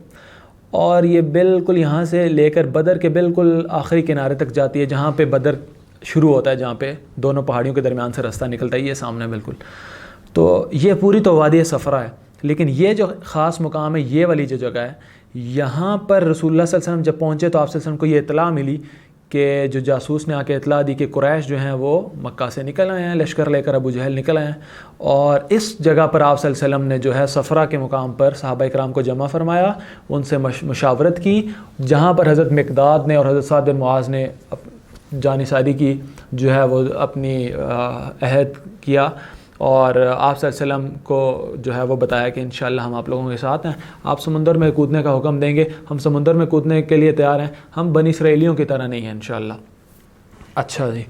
اور یہ بالکل یہاں سے لے کر بدر کے بالکل آخری کنارے تک جاتی ہے جہاں پہ بدر شروع ہوتا ہے, جہاں پہ دونوں پہاڑیوں کے درمیان سے راستہ نکلتا ہے, یہ سامنے بالکل. تو یہ پوری تو وادی صفرا ہے, لیکن یہ جو خاص مقام ہے, یہ والی جو جگہ ہے, یہاں پر رسول اللہ صلی اللہ علیہ وسلم جب پہنچے تو آپ صلی اللہ علیہ وسلم کو یہ اطلاع ملی کہ جو جاسوس نے آ کے اطلاع دی کہ قریش جو ہیں وہ مکہ سے نکل آئے ہیں, لشکر لے کر ابو جہل نکل آئے ہیں. اور اس جگہ پر آپ صلی اللہ علیہ وسلم نے جو ہے صفرا کے مقام پر صحابہ اکرام کو جمع فرمایا, ان سے مشاورت کی, جہاں پر حضرت مقداد نے اور حضرت سعد بن معاذ نے جان ثانی کی جو ہے وہ اپنی عہد کیا, اور آپ صلی اللہ علیہ وسلم کو جو ہے وہ بتایا کہ انشاءاللہ ہم آپ لوگوں کے ساتھ ہیں, آپ سمندر میں کودنے کا حکم دیں گے, ہم سمندر میں کودنے کے لیے تیار ہیں, ہم بنی اسرائیلیوں کی طرح نہیں ہیں انشاءاللہ. اچھا جی,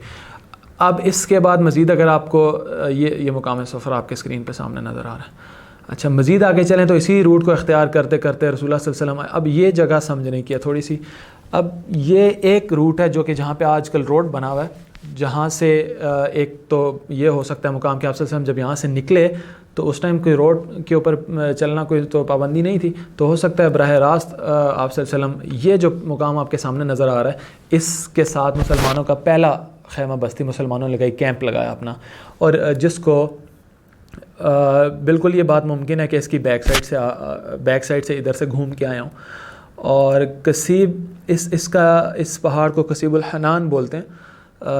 اب اس کے بعد مزید اگر آپ کو یہ مقام صفرا آپ کے اسکرین پہ سامنے نظر آ رہا ہے. اچھا, مزید آگے چلیں تو اسی روٹ کو اختیار کرتے کرتے رسول اللہ صلی اللہ علیہ وسلم, اب یہ جگہ سمجھنے کی ہے تھوڑی سی. اب یہ ایک روٹ ہے جو کہ جہاں پہ آج کل روڈ بنا ہوا ہے, جہاں سے ایک تو یہ ہو سکتا ہے مقام کہ آپ صلی اللہ علیہ وسلم جب یہاں سے نکلے تو اس ٹائم کوئی روڈ کے اوپر چلنا کوئی تو پابندی نہیں تھی, تو ہو سکتا ہے براہ راست آپ صلی اللہ علیہ وسلم یہ جو مقام آپ کے سامنے نظر آ رہا ہے اس کے ساتھ مسلمانوں کا پہلا خیمہ بستی مسلمانوں نے لگائی, کیمپ لگایا اپنا, اور جس کو بالکل یہ بات ممکن ہے کہ اس کی بیک سائڈ سے ادھر سے گھوم کے آیا ہوں. اور کسیب اس پہاڑ کو کسیب الحنان بولتے ہیں.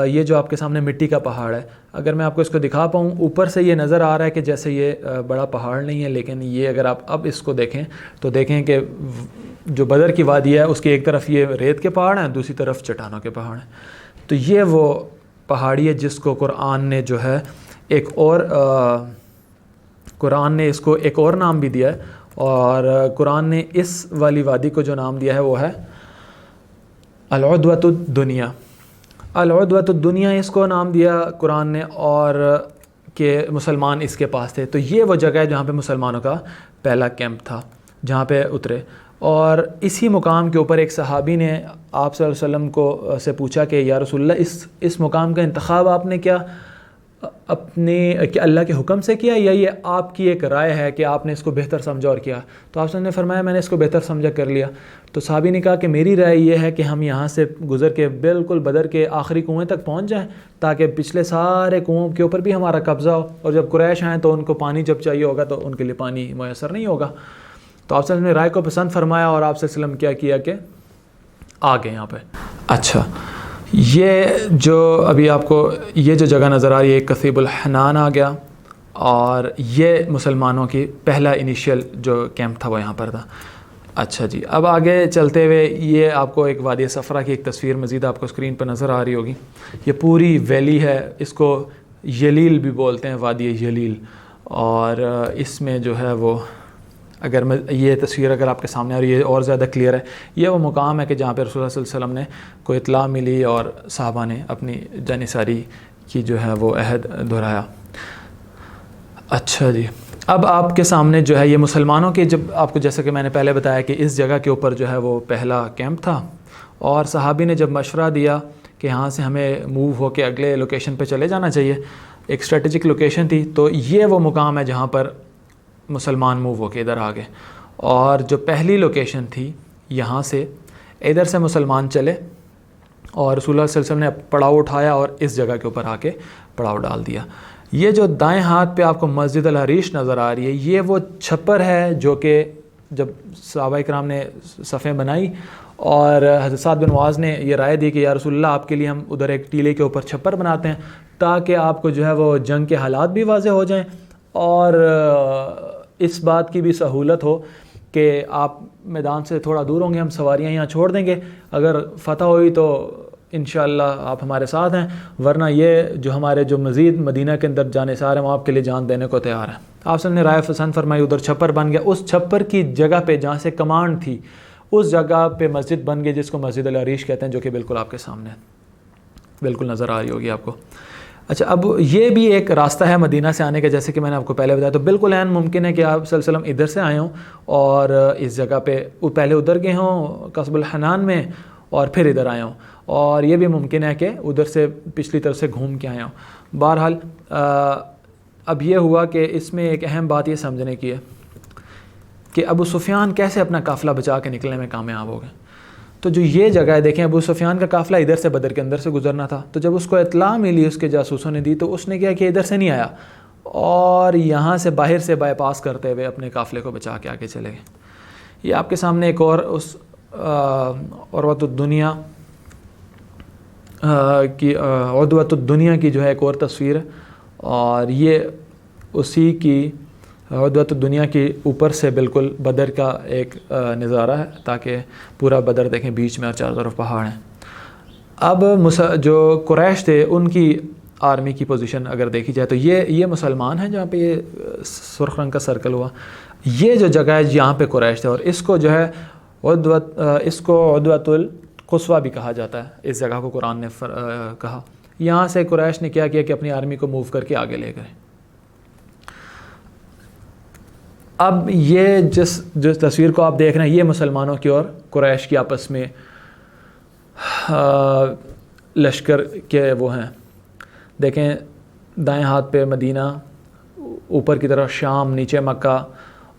یہ جو آپ کے سامنے مٹی کا پہاڑ ہے, اگر میں آپ کو اس کو دکھا پاؤں, اوپر سے یہ نظر آ رہا ہے کہ جیسے یہ بڑا پہاڑ نہیں ہے, لیکن یہ اگر آپ اب اس کو دیکھیں تو دیکھیں کہ جو بدر کی وادی ہے اس کی ایک طرف یہ ریت کے پہاڑ ہیں, دوسری طرف چٹانوں کے پہاڑ ہیں. تو یہ وہ پہاڑی ہے جس کو قرآن نے جو ہے قرآن نے اس کو ایک اور نام بھی دیا ہے, اور قرآن نے اس والی وادی کو جو نام دیا ہے وہ ہے العدوۃ الدنیا. العدوۃ الدنیا اس کو نام دیا قرآن نے, اور کہ مسلمان اس کے پاس تھے. تو یہ وہ جگہ ہے جہاں پہ مسلمانوں کا پہلا کیمپ تھا, جہاں پہ اترے. اور اسی مقام کے اوپر ایک صحابی نے آپ صلی اللہ علیہ وسلم کو سے پوچھا کہ یا رسول اللہ, اس مقام کا انتخاب آپ نے کیا اللہ کے حکم سے کیا, یا یہ آپ کی ایک رائے ہے کہ آپ نے اس کو بہتر سمجھا اور کیا؟ تو آپ نے فرمایا میں نے اس کو بہتر سمجھا کر لیا. تو صحابی نے کہا کہ میری رائے یہ ہے کہ ہم یہاں سے گزر کے بالکل بدر کے آخری کنویں تک پہنچ جائیں, تاکہ پچھلے سارے کنووں کے اوپر بھی ہمارا قبضہ ہو, اور جب قریش آئیں تو ان کو پانی جب چاہیے ہوگا تو ان کے لیے پانی میسر نہیں ہوگا. تو آپ صلی اللہ علیہ وسلم نے رائے کو پسند فرمایا, اور آپ صلی اللہ علیہ وسلم کیا کہ آ گئے یہاں پہ. اچھا, یہ جو ابھی آپ کو یہ جو جگہ نظر آ رہی ہے کثیب الحنان آ گیا, اور یہ مسلمانوں کی پہلا انیشیل جو کیمپ تھا وہ یہاں پر تھا. اچھا جی, اب آگے چلتے ہوئے یہ آپ کو ایک وادی صفرا کی ایک تصویر مزید آپ کو اسکرین پر نظر آ رہی ہوگی. یہ پوری ویلی ہے, اس کو یلیل بھی بولتے ہیں, وادی یلیل. اور اس میں جو ہے وہ اگر میں یہ تصویر اگر آپ کے سامنے اور یہ اور زیادہ کلیئر ہے، یہ وہ مقام ہے کہ جہاں پہ رسول اللہ صلی اللہ علیہ وسلم نے کو اطلاع ملی اور صحابہ نے اپنی جانثاری کی جو ہے وہ عہد دہرایا۔ اچھا جی، اب آپ کے سامنے جو ہے یہ مسلمانوں کے، جب آپ کو جیسا کہ میں نے پہلے بتایا کہ اس جگہ کے اوپر جو ہے وہ پہلا کیمپ تھا، اور صحابی نے جب مشورہ دیا کہ یہاں سے ہمیں موو ہو کے اگلے لوکیشن پہ چلے جانا چاہیے، ایک اسٹریٹجک لوکیشن تھی، تو یہ وہ مقام ہے جہاں پر مسلمان موو ہو کے ادھر آ گئے۔ اور جو پہلی لوکیشن تھی یہاں سے ادھر سے مسلمان چلے اور رسول اللہ صلی اللہ علیہ وسلم نے پڑاؤ اٹھایا اور اس جگہ کے اوپر آ کے پڑاؤ ڈال دیا۔ یہ جو دائیں ہاتھ پہ آپ کو مسجد الحریش نظر آ رہی ہے، یہ وہ چھپر ہے جو کہ جب صحابہ کرام نے صفیں بنائی اور حضرت سعد بن معاذ نے یہ رائے دی کہ یا رسول اللہ آپ کے لیے ہم ادھر ایک ٹیلے کے اوپر چھپر بناتے ہیں تاکہ آپ کو جو ہے وہ جنگ کے حالات بھی واضح ہو جائیں اور اس بات کی بھی سہولت ہو کہ آپ میدان سے تھوڑا دور ہوں گے، ہم سواریاں یہاں چھوڑ دیں گے، اگر فتح ہوئی تو انشاءاللہ آپ ہمارے ساتھ ہیں، ورنہ یہ جو ہمارے جو مزید مدینہ کے اندر جانے سار ہیں وہ آپ کے لیے جان دینے کو تیار ہیں۔ آپ نے رائے پسند فرمائی، ادھر چھپر بن گیا، اس چھپر کی جگہ پہ جہاں سے کمانڈ تھی اس جگہ پہ مسجد بن گئی جس کو مسجد الحریش کہتے ہیں، جو کہ بالکل آپ کے سامنے بالکل نظر آ رہی ہوگی آپ کو۔ اچھا، اب یہ بھی ایک راستہ ہے مدینہ سے آنے کا، جیسے کہ میں نے آپ کو پہلے بتایا، تو بالکل عین ممکن ہے کہ آپ صلی اللہ علیہ وسلم ادھر سے آئے ہوں اور اس جگہ پہ پہلے ادھر گئے ہوں قصب الحنان میں اور پھر ادھر آئے ہوں، اور یہ بھی ممکن ہے کہ ادھر سے پچھلی طرف سے گھوم کے آئے ہوں۔ بہرحال اب یہ ہوا کہ اس میں ایک اہم بات یہ سمجھنے کی ہے کہ ابو سفیان کیسے اپنا قافلہ بچا کے نکلنے میں کامیاب ہو گئے۔ تو جو یہ جگہ ہے دیکھیں، ابو سفیان کا قافلہ ادھر سے بدر کے اندر سے گزرنا تھا، تو جب اس کو اطلاع ملی اس کے جاسوسوں نے دی تو اس نے کیا کہ ادھر سے نہیں آیا اور یہاں سے باہر سے بائی پاس کرتے ہوئے اپنے قافلے کو بچا کے آگے چلے گئے۔ یہ آپ کے سامنے ایک اور اس عروۃ الدنیا کی عدوۃ الدنیا کی جو ہے ایک اور تصویر ہے، اور یہ اسی کی عدوۃ الدنیا کی اوپر سے بالکل بدر کا ایک نظارہ ہے، تاکہ پورا بدر دیکھیں بیچ میں اور چاروں طرف پہاڑ ہیں۔ اب جو قریش تھے ان کی آرمی کی پوزیشن اگر دیکھی جائے تو یہ مسلمان ہیں جہاں پہ یہ سرخ رنگ کا سرکل ہوا، یہ جو جگہ ہے یہاں پہ قریش تھے، اور اس کو جو ہے عدوۃ القصویٰ بھی کہا جاتا ہے۔ اس جگہ کو قرآن نے کہا، یہاں سے قریش نے کیا کہ اپنی آرمی کو موو کر کے آگے لے گئے۔ اب یہ جس تصویر کو آپ دیکھ رہے ہیں یہ مسلمانوں کی اور قریش کی آپس میں لشکر کے وہ ہیں، دیکھیں دائیں ہاتھ پہ مدینہ، اوپر کی طرف شام، نیچے مکہ،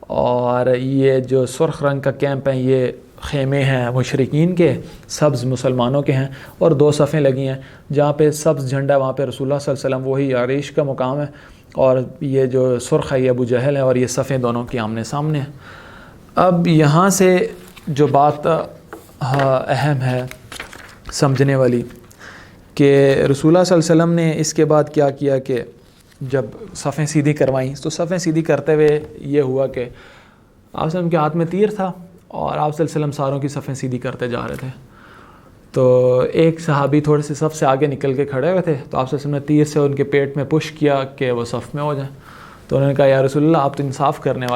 اور یہ جو سرخ رنگ کا کیمپ ہے یہ خیمے ہیں مشرکین کے، سبز مسلمانوں کے ہیں، اور دو صفیں لگی ہیں، جہاں پہ سبز جھنڈا وہاں پہ رسول اللہ صلی اللہ علیہ وسلم، وہی عریش کا مقام ہے، اور یہ جو سرخ ہے یہ ابو جہل ہے، اور یہ صفیں دونوں کی آمنے سامنے ہیں۔ اب یہاں سے جو بات اہم ہے سمجھنے والی کہ رسول اللہ صلی اللہ علیہ وسلم نے اس کے بعد کیا کیا کہ جب صفیں سیدھی کروائیں تو صفیں سیدھی کرتے ہوئے یہ ہوا کہ آپ صلی اللہ علیہ وسلم کے ہاتھ میں تیر تھا اور آپ صلی اللہ علیہ وسلم ساروں کی صفیں سیدھی کرتے جا رہے تھے، تو ایک صحابی تھوڑے سے صف سے آگے نکل کے کھڑے ہوئے تھے، تو آپ صلی اللہ علیہ وسلم نے تیر سے ان کے پیٹ میں پش کیا کہ وہ صف میں ہو جائیں، تو انہوں نے کہا یا رسول اللہ آپ تو انصاف کرنے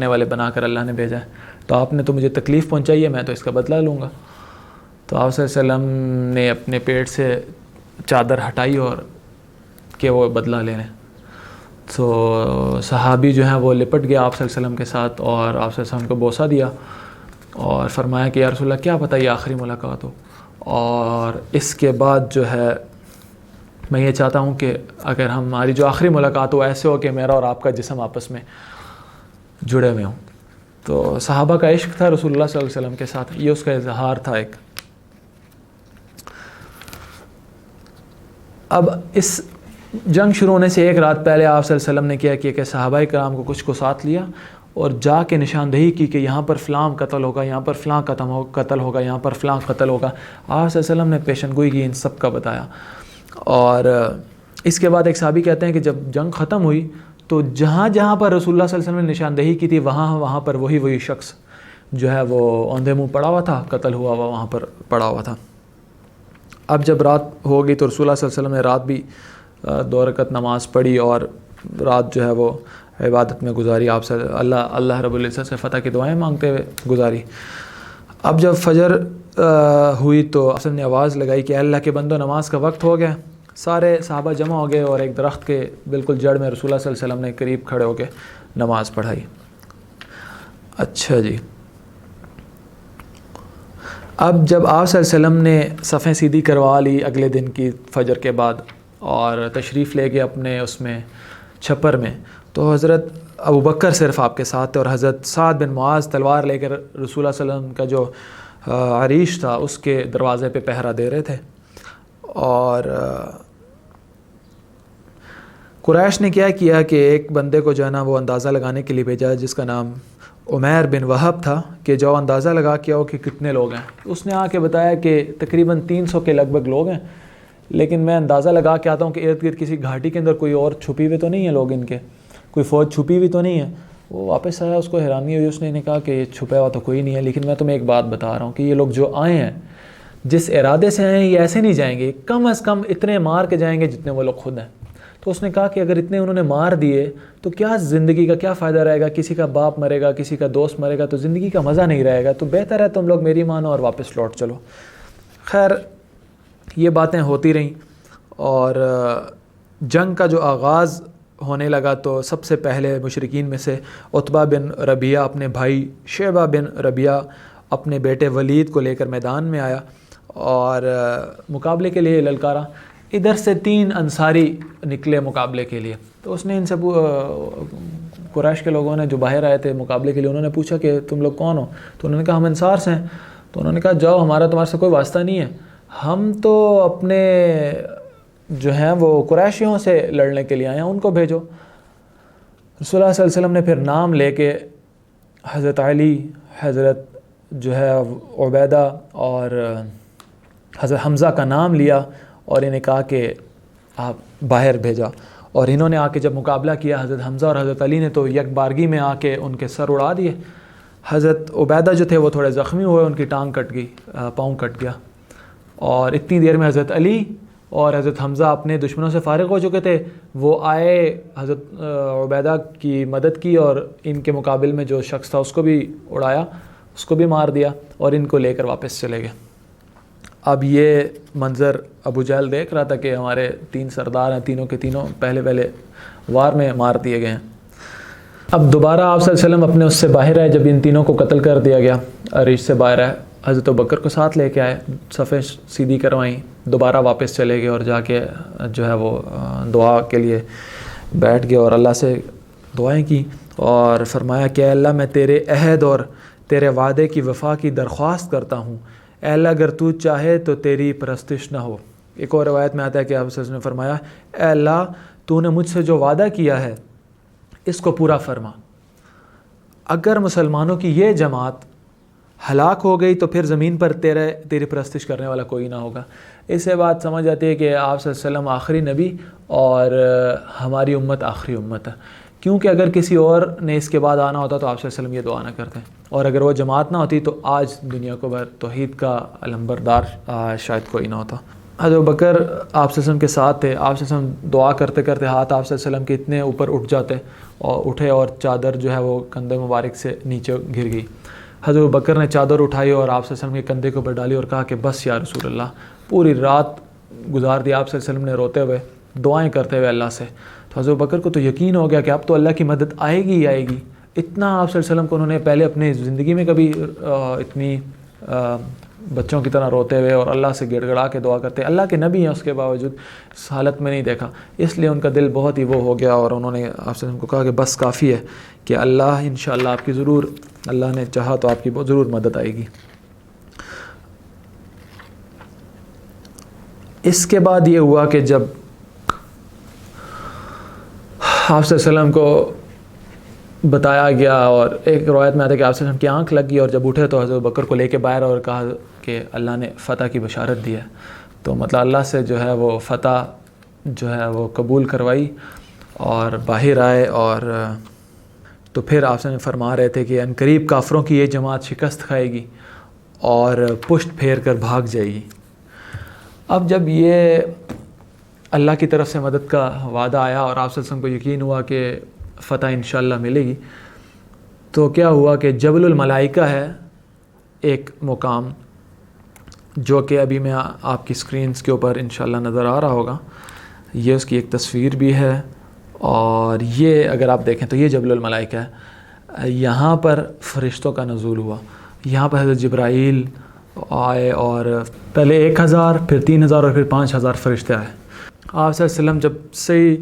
والے بنا کر اللہ نے بھیجا ہے، تو آپ نے تو مجھے تکلیف پہنچائی ہے، میں تو اس کا بدلہ لوں گا۔ تو آپ صلی اللہ علیہ وسلم نے اپنے پیٹ سے چادر ہٹائی اور کہ وہ بدلہ لے لیں، تو صحابی جو ہیں وہ لپٹ گیا آپ صلی اللہ علیہ وسلم کے ساتھ، اور آپ صلی اللہ علیہ وسلم کو بوسہ دیا اور فرمایا کہ یا رسول اللہ کیا پتہ یہ آخری ملاقات ہو، اور اس کے بعد جو ہے میں یہ چاہتا ہوں کہ اگر ہماری جو آخری ملاقات ہو ایسے ہو کہ میرا اور آپ کا جسم آپس میں جڑے ہوئے ہوں۔ تو صحابہ کا عشق تھا رسول اللہ صلی اللہ علیہ وسلم کے ساتھ، یہ اس کا اظہار تھا ایک۔ اب اس جنگ شروع ہونے سے ایک رات پہلے آپ صلی اللہ علیہ وسلم نے کیا کہ صحابہ کرام کو کچھ کو ساتھ لیا اور جا کے نشاندہی کی کہ یہاں پر فلاں قتل ہوگا، یہاں پر فلاں قتل ہوگا، یہاں پر فلاں قتل ہوگا۔ آپ صلی اللہ علیہ وسلم نے پیشن گوئی کی، ان سب کا بتایا، اور اس کے بعد ایک صحابی کہتے ہیں کہ جب جنگ ختم ہوئی تو جہاں جہاں پر رسول اللہ صلی اللہ علیہ وسلم نے نشاندہی کی تھی وہاں پر وہی شخص جو ہے وہ اوندھے منہ پڑا ہوا تھا، قتل ہوا ہوا وہاں پر پڑا ہوا تھا۔ اب جب رات ہو گئی تو رسول اللہ صلی اللہ علیہ وسلم نے رات بھی 2 رکعت نماز پڑھی اور رات جو ہے وہ عبادت میں گزاری، آپ سے اللہ رب العزت سے فتح کی دعائیں مانگتے ہوئے گزاری۔ اب جب فجر ہوئی تو آپ نے آواز لگائی کہ اللہ کے بندو نماز کا وقت ہو گیا۔ سارے صحابہ جمع ہو گئے اور ایک درخت کے بالکل جڑ میں رسول اللہ صلی اللہ علیہ وسلم نے قریب کھڑے ہو کے نماز پڑھائی۔ اچھا جی، اب جب آپ صلی اللہ علیہ وسلم نے صفیں سیدھی کروا لی اگلے دن کی فجر کے بعد اور تشریف لے گئے اپنے اس میں چھپر میں، تو حضرت ابو بکر صرف آپ کے ساتھ تھے اور حضرت سعد بن معاذ تلوار لے کر رسول اللہ صلی اللہ علیہ وسلم کا جو عریش تھا اس کے دروازے پہ پہرا دے رہے تھے۔ اور قریش نے کیا کیا کہ ایک بندے کو جو ہے نا وہ اندازہ لگانے کے لیے بھیجا جس کا نام عمیر بن وہب تھا کہ جو اندازہ لگا کے آؤ کہ کتنے لوگ ہیں۔ اس نے آ کے بتایا کہ تقریباً 300 کے لگ بھگ لوگ ہیں، لیکن میں اندازہ لگا کے آتا ہوں کہ ارد گرد کسی گھاٹی کے اندر کوئی اور چھپی ہوئے تو نہیں ہیں لوگ، ان کے کوئی فوج چھپی ہوئی تو نہیں ہے۔ وہ واپس آیا، اس کو حیرانی ہوئی، اس نے کہا کہ یہ چھپا ہوا تو کوئی نہیں ہے، لیکن میں تمہیں ایک بات بتا رہا ہوں کہ یہ لوگ جو آئے ہیں جس ارادے سے آئے ہیں یہ ایسے نہیں جائیں گے، کم از کم اتنے مار کے جائیں گے جتنے وہ لوگ خود ہیں۔ تو اس نے کہا کہ اگر اتنے انہوں نے مار دیے تو کیا زندگی کا کیا فائدہ رہے گا؟ کسی کا باپ مرے گا، کسی کا دوست مرے گا، تو زندگی کا مزہ نہیں رہے گا، تو بہتر ہے تم لوگ میری مانو اور واپس لوٹ چلو۔ خیر یہ باتیں ہوتی رہیں اور جنگ کا جو آغاز ہونے لگا تو سب سے پہلے مشرکین میں سے عتبہ بن ربیعہ اپنے بھائی شیبہ بن ربیعہ اپنے بیٹے ولید کو لے کر میدان میں آیا اور مقابلے کے لیے للکارا۔ ادھر سے 3 انصاری نکلے مقابلے کے لیے، تو اس نے ان سے قریش کے لوگوں نے جو باہر آئے تھے مقابلے کے لیے، انہوں نے پوچھا کہ تم لوگ کون ہو؟ تو انہوں نے کہا ہم انصار سے ہیں۔ تو انہوں نے کہا جاؤ، ہمارا تمہارے سے کوئی واسطہ نہیں ہے، ہم تو اپنے جو ہیں وہ قریشیوں سے لڑنے کے لیے آئے ہیں، ان کو بھیجو۔ رسول اللہ صلی اللہ علیہ وسلم نے پھر نام لے کے حضرت علی، حضرت جو ہے عبیدہ اور حضرت حمزہ کا نام لیا اور انہیں کہا کہ آپ باہر بھیجا، اور انہوں نے آ کے جب مقابلہ کیا حضرت حمزہ اور حضرت علی نے، تو یک بارگی میں آ کے ان کے سر اڑا دیے۔ حضرت عبیدہ جو تھے وہ تھوڑے زخمی ہوئے، ان کی ٹانگ کٹ گئی، پاؤں کٹ گیا، اور اتنی دیر میں حضرت علی اور حضرت حمزہ اپنے دشمنوں سے فارغ ہو چکے تھے، وہ آئے حضرت عبیدہ کی مدد کی اور ان کے مقابل میں جو شخص تھا اس کو بھی اڑایا، اس کو بھی مار دیا اور ان کو لے کر واپس چلے گئے۔ اب یہ منظر ابو جہل دیکھ رہا تھا کہ ہمارے 3 سردار ہیں، تینوں کے تینوں پہلے وار میں مار دیے گئے ہیں۔ اب دوبارہ آپ صلی اللہ علیہ وسلم اپنے اس سے باہر آئے، جب ان تینوں کو قتل کر دیا گیا، عریش سے باہر آئے، حضرت بکر کو ساتھ لے کے آئے، صفیں سیدھی کروائیں، دوبارہ واپس چلے گئے اور جا کے جو ہے وہ دعا کے لیے بیٹھ گئے اور اللہ سے دعائیں کی اور فرمایا کہ اے اللہ میں تیرے عہد اور تیرے وعدے کی وفا کی درخواست کرتا ہوں، اے اللہ اگر تو چاہے تو تیری پرستش نہ ہو۔ ایک اور روایت میں آتا ہے کہ آپ صلی اللہ علیہ وسلم نے فرمایا اے اللہ تو نے مجھ سے جو وعدہ کیا ہے اس کو پورا فرما، اگر مسلمانوں کی یہ جماعت ہلاک ہو گئی تو پھر زمین پر تیری پرستش کرنے والا کوئی نہ ہوگا۔ اس سے بات سمجھ آتی ہے کہ آپ صلی اللہ علیہ وسلم آخری نبی اور ہماری امت آخری امت ہے، کیونکہ اگر کسی اور نے اس کے بعد آنا ہوتا تو آپ صلی اللہ علیہ وسلم یہ دعا نہ کرتے، اور اگر وہ جماعت نہ ہوتی تو آج دنیا کو بھر توحید کا علمبردار شاید کوئی نہ ہوتا۔ حضرت بکر آپ صلی اللہ علیہ وسلم کے ساتھ تھے، آپ صلی اللہ علیہ وسلم دعا کرتے کرتے ہاتھ آپ صلی اللہ علیہ وسلم کے اتنے اوپر اٹھ جاتے اور اٹھے اور چادر جو ہے وہ کندھے مبارک سے نیچے گر گئی۔ حضرت بکر نے چادر اٹھائی اور آپ صلی اللہ علیہ وسلم کے کندھے کے اوپر ڈالی اور کہا کہ بس یا رسول اللہ، پوری رات گزار دی آپ صلی اللہ علیہ وسلم نے روتے ہوئے، دعائیں کرتے ہوئے اللہ سے۔ تو حضرت بکر کو تو یقین ہو گیا کہ اب تو اللہ کی مدد آئے گی ہی آئے گی۔ اتنا آپ صلی اللہ علیہ وسلم کو انہوں نے پہلے اپنی زندگی میں کبھی اتنی بچوں کی طرح روتے ہوئے اور اللہ سے گڑ گڑا کے دعا کرتے، اللہ کے نبی ہیں اس کے باوجود اس حالت میں نہیں دیکھا، اس لیے ان کا دل بہت ہی وہ ہو گیا اور انہوں نے آپ صلی اللہ علیہ وسلم کو کہا کہ بس کافی ہے کہ اللہ انشاءاللہ آپ کی ضرور، اللہ نے چاہا تو آپ کی ضرور مدد آئے گی۔ اس کے بعد یہ ہوا کہ جب آپ صلی اللہ علیہ وسلم کو بتایا گیا اور ایک روایت میں آتا ہے کہ آپ صلی اللہ علیہ وسلم کی آنکھ لگ گئی اور جب اٹھے تو حضرت بکر کو لے کے باہر اور کہا کہ اللہ نے فتح کی بشارت دی ہے، تو مطلب اللہ سے جو ہے وہ فتح جو ہے وہ قبول کروائی اور باہر آئے، اور تو پھر آپ سے فرما رہے تھے کہ ان قریب کافروں کی یہ جماعت شکست کھائے گی اور پشت پھیر کر بھاگ جائے گی۔ اب جب یہ اللہ کی طرف سے مدد کا وعدہ آیا اور آپ صلی اللہ علیہ وسلم کو یقین ہوا کہ فتح انشاءاللہ ملے گی. تو کیا ہوا کہ جبل الملائکہ ہے ایک مقام جو کہ ابھی میں آپ کی سکرینز کے اوپر انشاءاللہ نظر آ رہا ہوگا. یہ اس کی ایک تصویر بھی ہے اور یہ اگر آپ دیکھیں تو یہ جبل الملائکہ ہے. یہاں پر فرشتوں کا نزول ہوا. یہاں پر حضرت جبرائیل آئے اور پہلے 1000 پھر 3000 اور پھر 5000 فرشتے آئے. آپ صلی اللہ علیہ وسلم جب سے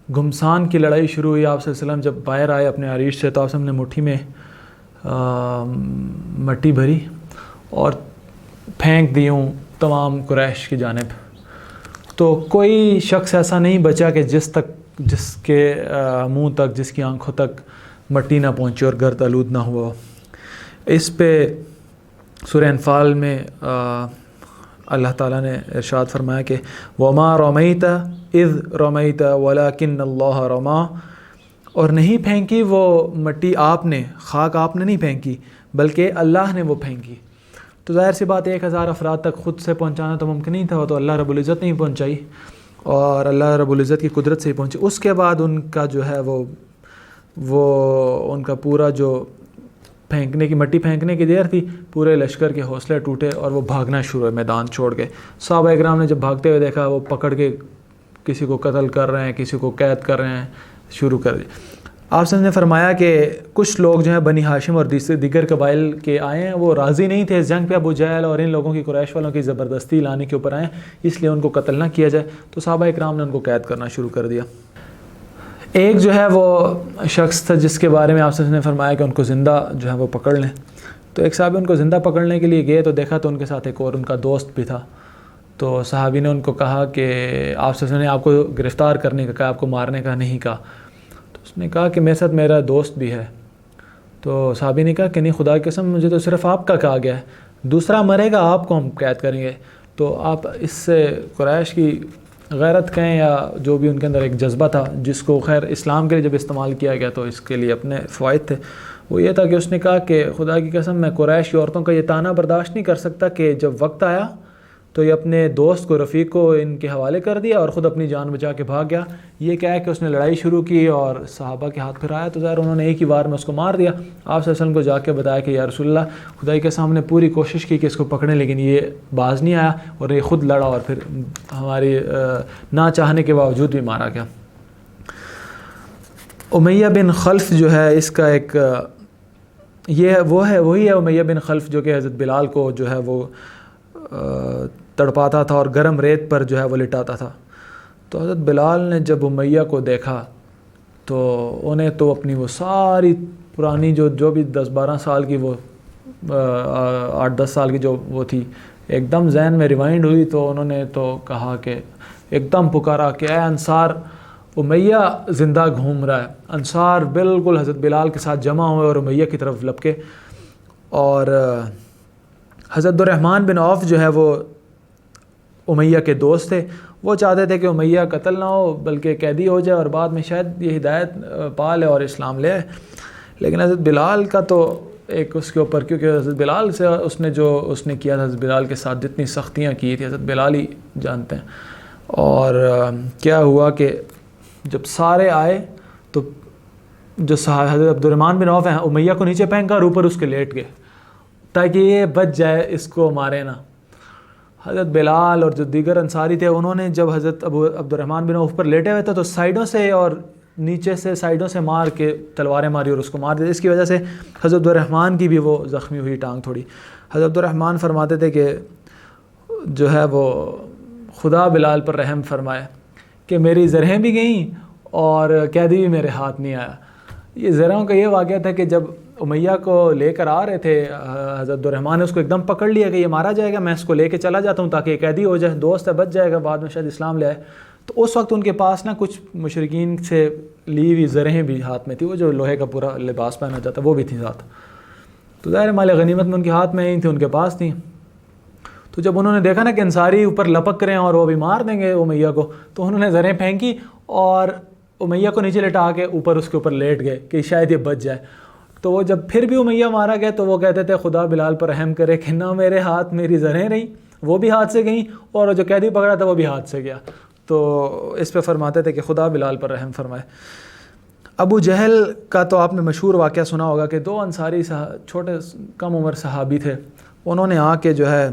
گھمسان کی لڑائی شروع ہوئی, آپ صلی اللہ علیہ وسلم جب باہر آئے اپنے عریش سے تو آپ نے مٹھی میں مٹی بھری اور پھینک دی ہوں تمام قریش کی جانب. تو کوئی شخص ایسا نہیں بچا کہ جس کے منہ تک, جس کی آنکھوں تک مٹی نہ پہنچی اور گرد آلود نہ ہوا. اس پہ سورہ انفال میں اللہ تعالیٰ نے ارشاد فرمایا کہ وَمَا رَمَيْتَ اِذْ رَمَيْتَ وَلَكِنَّ اللَّهَ رَمَا, اور نہیں پھینکی وہ مٹی آپ نے, خاک آپ نے نہیں پھینکی بلکہ اللہ نے وہ پھینکی. تو ظاہر سی بات 1000 افراد تک خود سے پہنچانا تو ممکن نہیں تھا, تو اللہ رب العزت نے ہی پہنچائی اور اللہ رب العزت کی قدرت سے ہی پہنچی. اس کے بعد ان کا جو ہے وہ ان کا پورا جو مٹی پھینکنے کی دیر تھی, پورے لشکر کے حوصلے ٹوٹے اور وہ بھاگنا شروع ہوئے میدان چھوڑ کے. صحابہ اکرام نے جب بھاگتے ہوئے دیکھا, وہ پکڑ کے کسی کو قتل کر رہے ہیں, کسی کو قید کر رہے ہیں, شروع کر دی. آپ سے نے فرمایا کہ کچھ لوگ جو ہیں بنی ہاشم اور دیگر قبائل کے آئے ہیں, وہ راضی نہیں تھے اس جنگ پہ. ابو جہل اور ان لوگوں کی, قریش والوں کی زبردستی لانے کے اوپر آئے, اس لیے ان کو قتل نہ کیا جائے. تو صحابہ اکرام نے ان کو قید کرنا شروع کر دیا. ایک جو ہے وہ شخص تھا جس کے بارے میں آپ نے فرمایا کہ ان کو زندہ جو ہے وہ پکڑ لیں. تو ایک صحابی ان کو زندہ پکڑنے کے لیے گئے تو دیکھا تو ان کے ساتھ ایک اور ان کا دوست بھی تھا. تو صحابی نے ان کو کہا کہ آپ نے آپ کو گرفتار کرنے کا کہا, آپ کو مارنے کا نہیں کہا. تو اس نے کہا کہ میرے ساتھ میرا دوست بھی ہے. تو صحابی نے کہا کہ نہیں, خدا کی قسم مجھے تو صرف آپ کا کہا گیا ہے, دوسرا مرے گا آپ کو ہم قید کریں گے. تو آپ اس سے قریش کی غیرت کہیں یا جو بھی ان کے اندر ایک جذبہ تھا, جس کو خیر اسلام کے لیے جب استعمال کیا گیا تو اس کے لیے اپنے فوائد تھے. وہ یہ تھا کہ اس نے کہا کہ خدا کی قسم میں قریش کی عورتوں کا یہ طعنہ برداشت نہیں کر سکتا کہ جب وقت آیا تو یہ اپنے دوست کو, رفیق کو ان کے حوالے کر دیا اور خود اپنی جان بچا کے بھاگ گیا. یہ کیا ہے کہ اس نے لڑائی شروع کی اور صحابہ کے ہاتھ پھرایا تو ظاہر انہوں نے ایک ہی وار میں اس کو مار دیا. آپ صلی اللہ علیہ وسلم کو جا کے بتایا کہ یا رسول اللہ, خدائی کے سامنے پوری کوشش کی کہ اس کو پکڑیں لیکن یہ باز نہیں آیا اور یہ خود لڑا اور پھر ہماری نہ چاہنے کے باوجود بھی مارا گیا. امیہ بن خلف جو ہے اس کا ایک وہی ہے امیہ بن خلف جو کہ حضرت بلال کو جو ہے وہ تڑپاتا تھا اور گرم ریت پر جو ہے وہ لٹاتا تھا. تو حضرت بلال نے جب امیہ کو دیکھا تو انہیں تو اپنی وہ ساری پرانی جو بھی 10-12 سال کی, وہ 8-10 سال کی جو وہ تھی, ایک دم ذہن میں ریوائنڈ ہوئی. تو انہوں نے تو کہا کہ ایک دم پکارا کہ اے انصار, امیہ زندہ گھوم رہا ہے. انصار بالکل حضرت بلال کے ساتھ جمع ہوئے اور امیہ کی طرف لپکے. اور حضرت الرحمن بن عوف جو ہے وہ امیہ کے دوست تھے. وہ چاہتے تھے کہ امیہ قتل نہ ہو بلکہ قیدی ہو جائے اور بعد میں شاید یہ ہدایت پا لے اور اسلام لے آئے. لیکن حضرت بلال کا تو ایک اس کے اوپر, کیونکہ حضرت بلال سے اس نے کیا تھا, حضرت بلال کے ساتھ جتنی سختیاں کی تھی حضرت بلال ہی جانتے ہیں. اور کیا ہوا کہ جب سارے آئے تو جو حضرت عبد الرحمن بن عوف ہیں امیہ کو نیچے پھینکا اور اوپر اس کے لیٹ گئے تاکہ یہ بچ جائے, اس کو مارے نہ. حضرت بلال اور جو دیگر انصاری تھے انہوں نے جب حضرت عبد الرحمن بن عوف پر لیٹے ہوئے تھے تو سائیڈوں سے اور نیچے سے سائیڈوں سے مار کے تلواریں ماری اور اس کو مار دیا. اس کی وجہ سے حضرت عبد الرحمن کی بھی وہ زخمی ہوئی ٹانگ تھوڑی. حضرت عبد الرحمن فرماتے تھے کہ جو ہے وہ خدا بلال پر رحم فرمائے کہ میری زرہیں بھی گئیں اور قیدی بھی میرے ہاتھ نہیں آیا. یہ زرہوں کا یہ واقعہ تھا کہ جب امیہ کو لے کر آ رہے تھے حضرت عبد الرحمن نے اس کو ایک دم پکڑ لیا کہ یہ مارا جائے گا, میں اس کو لے کے چلا جاتا ہوں تاکہ یہ قیدی ہو جائے, دوست ہے بچ جائے گا, بعد میں شاید اسلام لے آئے. تو اس وقت ان کے پاس نا کچھ مشرکین سے لی ہوئی زرہیں بھی ہاتھ میں تھی, وہ جو لوہے کا پورا لباس پہنا جاتا وہ بھی تھی ساتھ. تو ظاہر مال غنیمت میں ان کے ہاتھ میں ہی تھی, ان کے پاس تھیں. تو جب انہوں نے دیکھا نا کہ انصاری اوپر لپک رہے ہیں اور وہ بھی مار دیں گے امیہ کو, تو انہوں نے زرہیں پھینکی اور امیہ کو نیچے لٹا کے اوپر اس کے اوپر لیٹ گئے کہ شاید یہ بچ جائے. تو وہ جب پھر بھی امیہ مارا گیا تو وہ کہتے تھے خدا بلال پر رحم کرے کہ نہ میرے ہاتھ میری زرہیں رہیں, وہ بھی ہاتھ سے گئیں, اور جو قیدی پکڑا تھا وہ بھی ہاتھ سے گیا. تو اس پہ فرماتے تھے کہ خدا بلال پر رحم فرمائے. ابو جہل کا تو آپ نے مشہور واقعہ سنا ہوگا کہ دو انصاری چھوٹے کم عمر صحابی تھے. انہوں نے آ کے جو ہے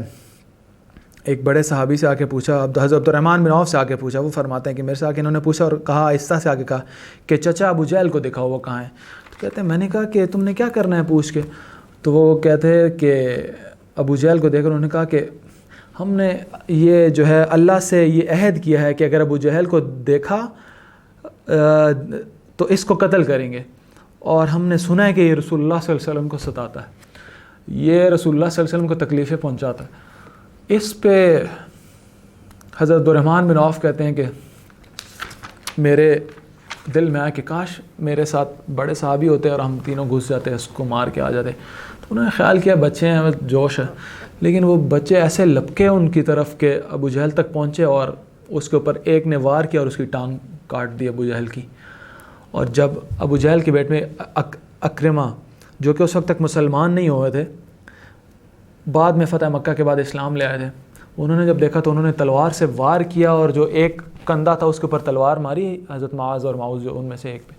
ایک بڑے صحابی سے آ کے پوچھا, حضرت عبد الرحمن بن عوف سے آ کے پوچھا. وہ فرماتے ہیں کہ میرے سے آ کے انہوں نے پوچھا اور کہا, آہستہ سے آ کے کہا کہ چچا ابو جہل کو دکھاؤ وہ کہاں ہے. تو کہتے ہیں میں نے کہا کہ تم نے کیا کرنا ہے پوچھ کے. تو وہ کہتے ہیں کہ ابو جہل کو دیکھ کر انہوں نے کہا کہ ہم نے یہ جو ہے اللہ سے یہ عہد کیا ہے کہ اگر ابو جہل کو دیکھا تو اس کو قتل کریں گے, اور ہم نے سنا ہے کہ یہ رسول اللہ صلی اللہ علیہ وسلم کو ستاتا ہے, یہ رسول اللہ صلی اللہ علیہ وسلم کو تکلیفیں پہنچاتا ہے. اس پہ حضرت عبد الرحمن بن عوف کہتے ہیں کہ میرے دل میں آیا کہ کاش میرے ساتھ بڑے صحابی ہوتے اور ہم تینوں گھس جاتے, اس کو مار کے آ جاتے. تو انہوں نے خیال کیا بچے ہیں, جوش ہے, لیکن وہ بچے ایسے لپکے ان کی طرف کہ ابو جہل تک پہنچے اور اس کے اوپر ایک نے وار کیا اور اس کی ٹانگ کاٹ دی ابو جہل کی. اور جب ابو جہل کے بیٹے اکرمہ جو کہ اس وقت تک مسلمان نہیں ہوئے تھے, بعد میں فتح مکہ کے بعد اسلام لے آئے تھے, انہوں نے جب دیکھا تو انہوں نے تلوار سے وار کیا اور جو ایک کندھا تھا اس کے اوپر تلوار ماری حضرت معاذ اور معوذ جو ان میں سے ایک پہ,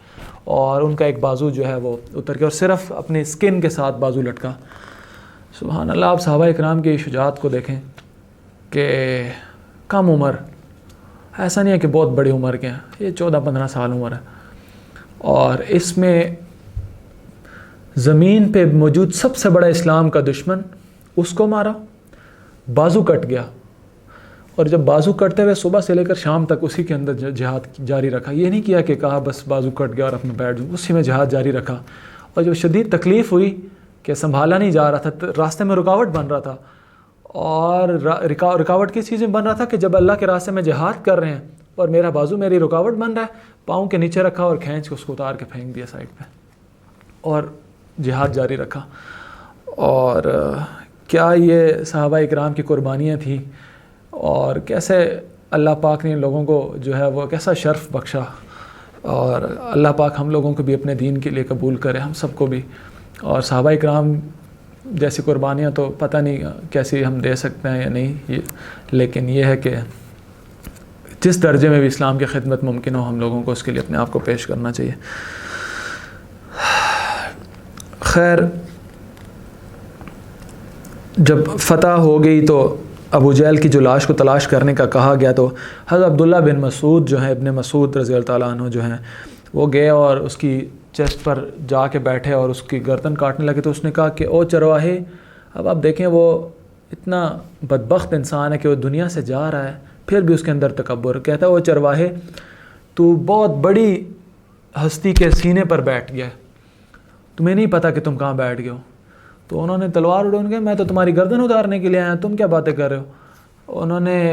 اور ان کا ایک بازو جو ہے وہ اتر کے اور صرف اپنی اسکن کے ساتھ بازو لٹکا. سبحان اللہ. آپ صحابہ اکرام کی شجاعت کو دیکھیں کہ کم عمر, ایسا نہیں ہے کہ بہت بڑی عمر کے ہیں, یہ 14-15 سال عمر ہے, اور اس میں زمین پہ موجود سب سے بڑا اسلام کا دشمن اس کو مارا, بازو کٹ گیا, اور جب بازو کٹتے ہوئے صبح سے لے کر شام تک اسی کے اندر جہاد جاری رکھا. یہ نہیں کیا کہ کہا بس بازو کٹ گیا اور اپنے بیٹھ جاؤں, اسی میں جہاد جاری رکھا. اور جب شدید تکلیف ہوئی کہ سنبھالا نہیں جا رہا تھا, راستے میں رکاوٹ بن رہا تھا, اور رکاوٹ کس چیز میں بن رہا تھا کہ جب اللہ کے راستے میں جہاد کر رہے ہیں اور میرا بازو میری رکاوٹ بن رہا ہے, پاؤں کے نیچے رکھا اور کھینچ کے اس کو اتار کے پھینک دیا سائڈ پہ اور جہاد جاری رکھا. اور کیا یہ صحابہ اکرام کی قربانیاں تھیں, اور کیسے اللہ پاک نے ان لوگوں کو جو ہے وہ کیسا شرف بخشا, اور اللہ پاک ہم لوگوں کو بھی اپنے دین کے لیے قبول کرے, ہم سب کو بھی. اور صحابہ اکرام جیسی قربانیاں تو پتہ نہیں کیسی ہم دے سکتے ہیں یا نہیں, لیکن یہ ہے کہ جس درجے میں بھی اسلام کی خدمت ممکن ہو ہم لوگوں کو اس کے لیے اپنے آپ کو پیش کرنا چاہیے. خیر, جب فتح ہو گئی تو ابو جہل کی جو لاش کو تلاش کرنے کا کہا گیا تو حضرت عبداللہ بن مسعود جو ہیں, ابن مسعود رضی اللہ تعالیٰ عنہ جو ہیں, وہ گئے اور اس کی چیسٹ پر جا کے بیٹھے اور اس کی گردن کاٹنے لگے. تو اس نے کہا کہ او چرواہے, اب آپ دیکھیں وہ اتنا بدبخت انسان ہے کہ وہ دنیا سے جا رہا ہے پھر بھی اس کے اندر تکبر. کہتا ہے او چرواہے تو بہت بڑی ہستی کے سینے پر بیٹھ گیا, تمہیں نہیں پتہ کہ تم کہاں بیٹھ گئے ہو. تو انہوں نے تلوار اڑون کے, میں تو تمہاری گردن اتارنے کے لیے آیا, تم کیا باتیں کر رہے ہو.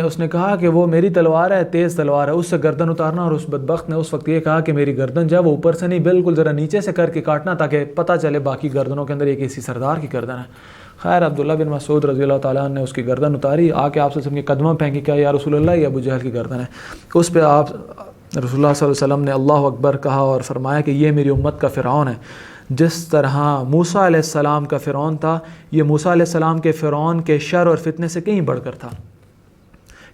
اس نے کہا کہ وہ میری تلوار ہے, تیز تلوار ہے, اس سے گردن اتارنا. اور اس بدبخت نے اس وقت یہ کہا کہ میری گردن جو ہے وہ اوپر سے نہیں بالکل ذرا نیچے سے کر کے کاٹنا تاکہ پتہ چلے باقی گردنوں کے اندر یہ کسی سردار کی گردن ہے. خیر, عبداللہ بن مسعود رضی اللہ تعالیٰ نے اس کی گردن اتاری, آ کے آپ سے کے قدموں پھینکی, کیا یا رسول اللہ یہ ابو جہل کی گردن ہے. اس پہ آپ رسول اللہ صلی اللہ علیہ وسلم نے اللہ اکبر کہا اور فرمایا کہ یہ میری امت کا فرعون ہے. جس طرح موسیٰ علیہ السلام کا فرعون تھا, یہ موسیٰ علیہ السلام کے فرعون کے شر اور فتنے سے کہیں بڑھ کر تھا.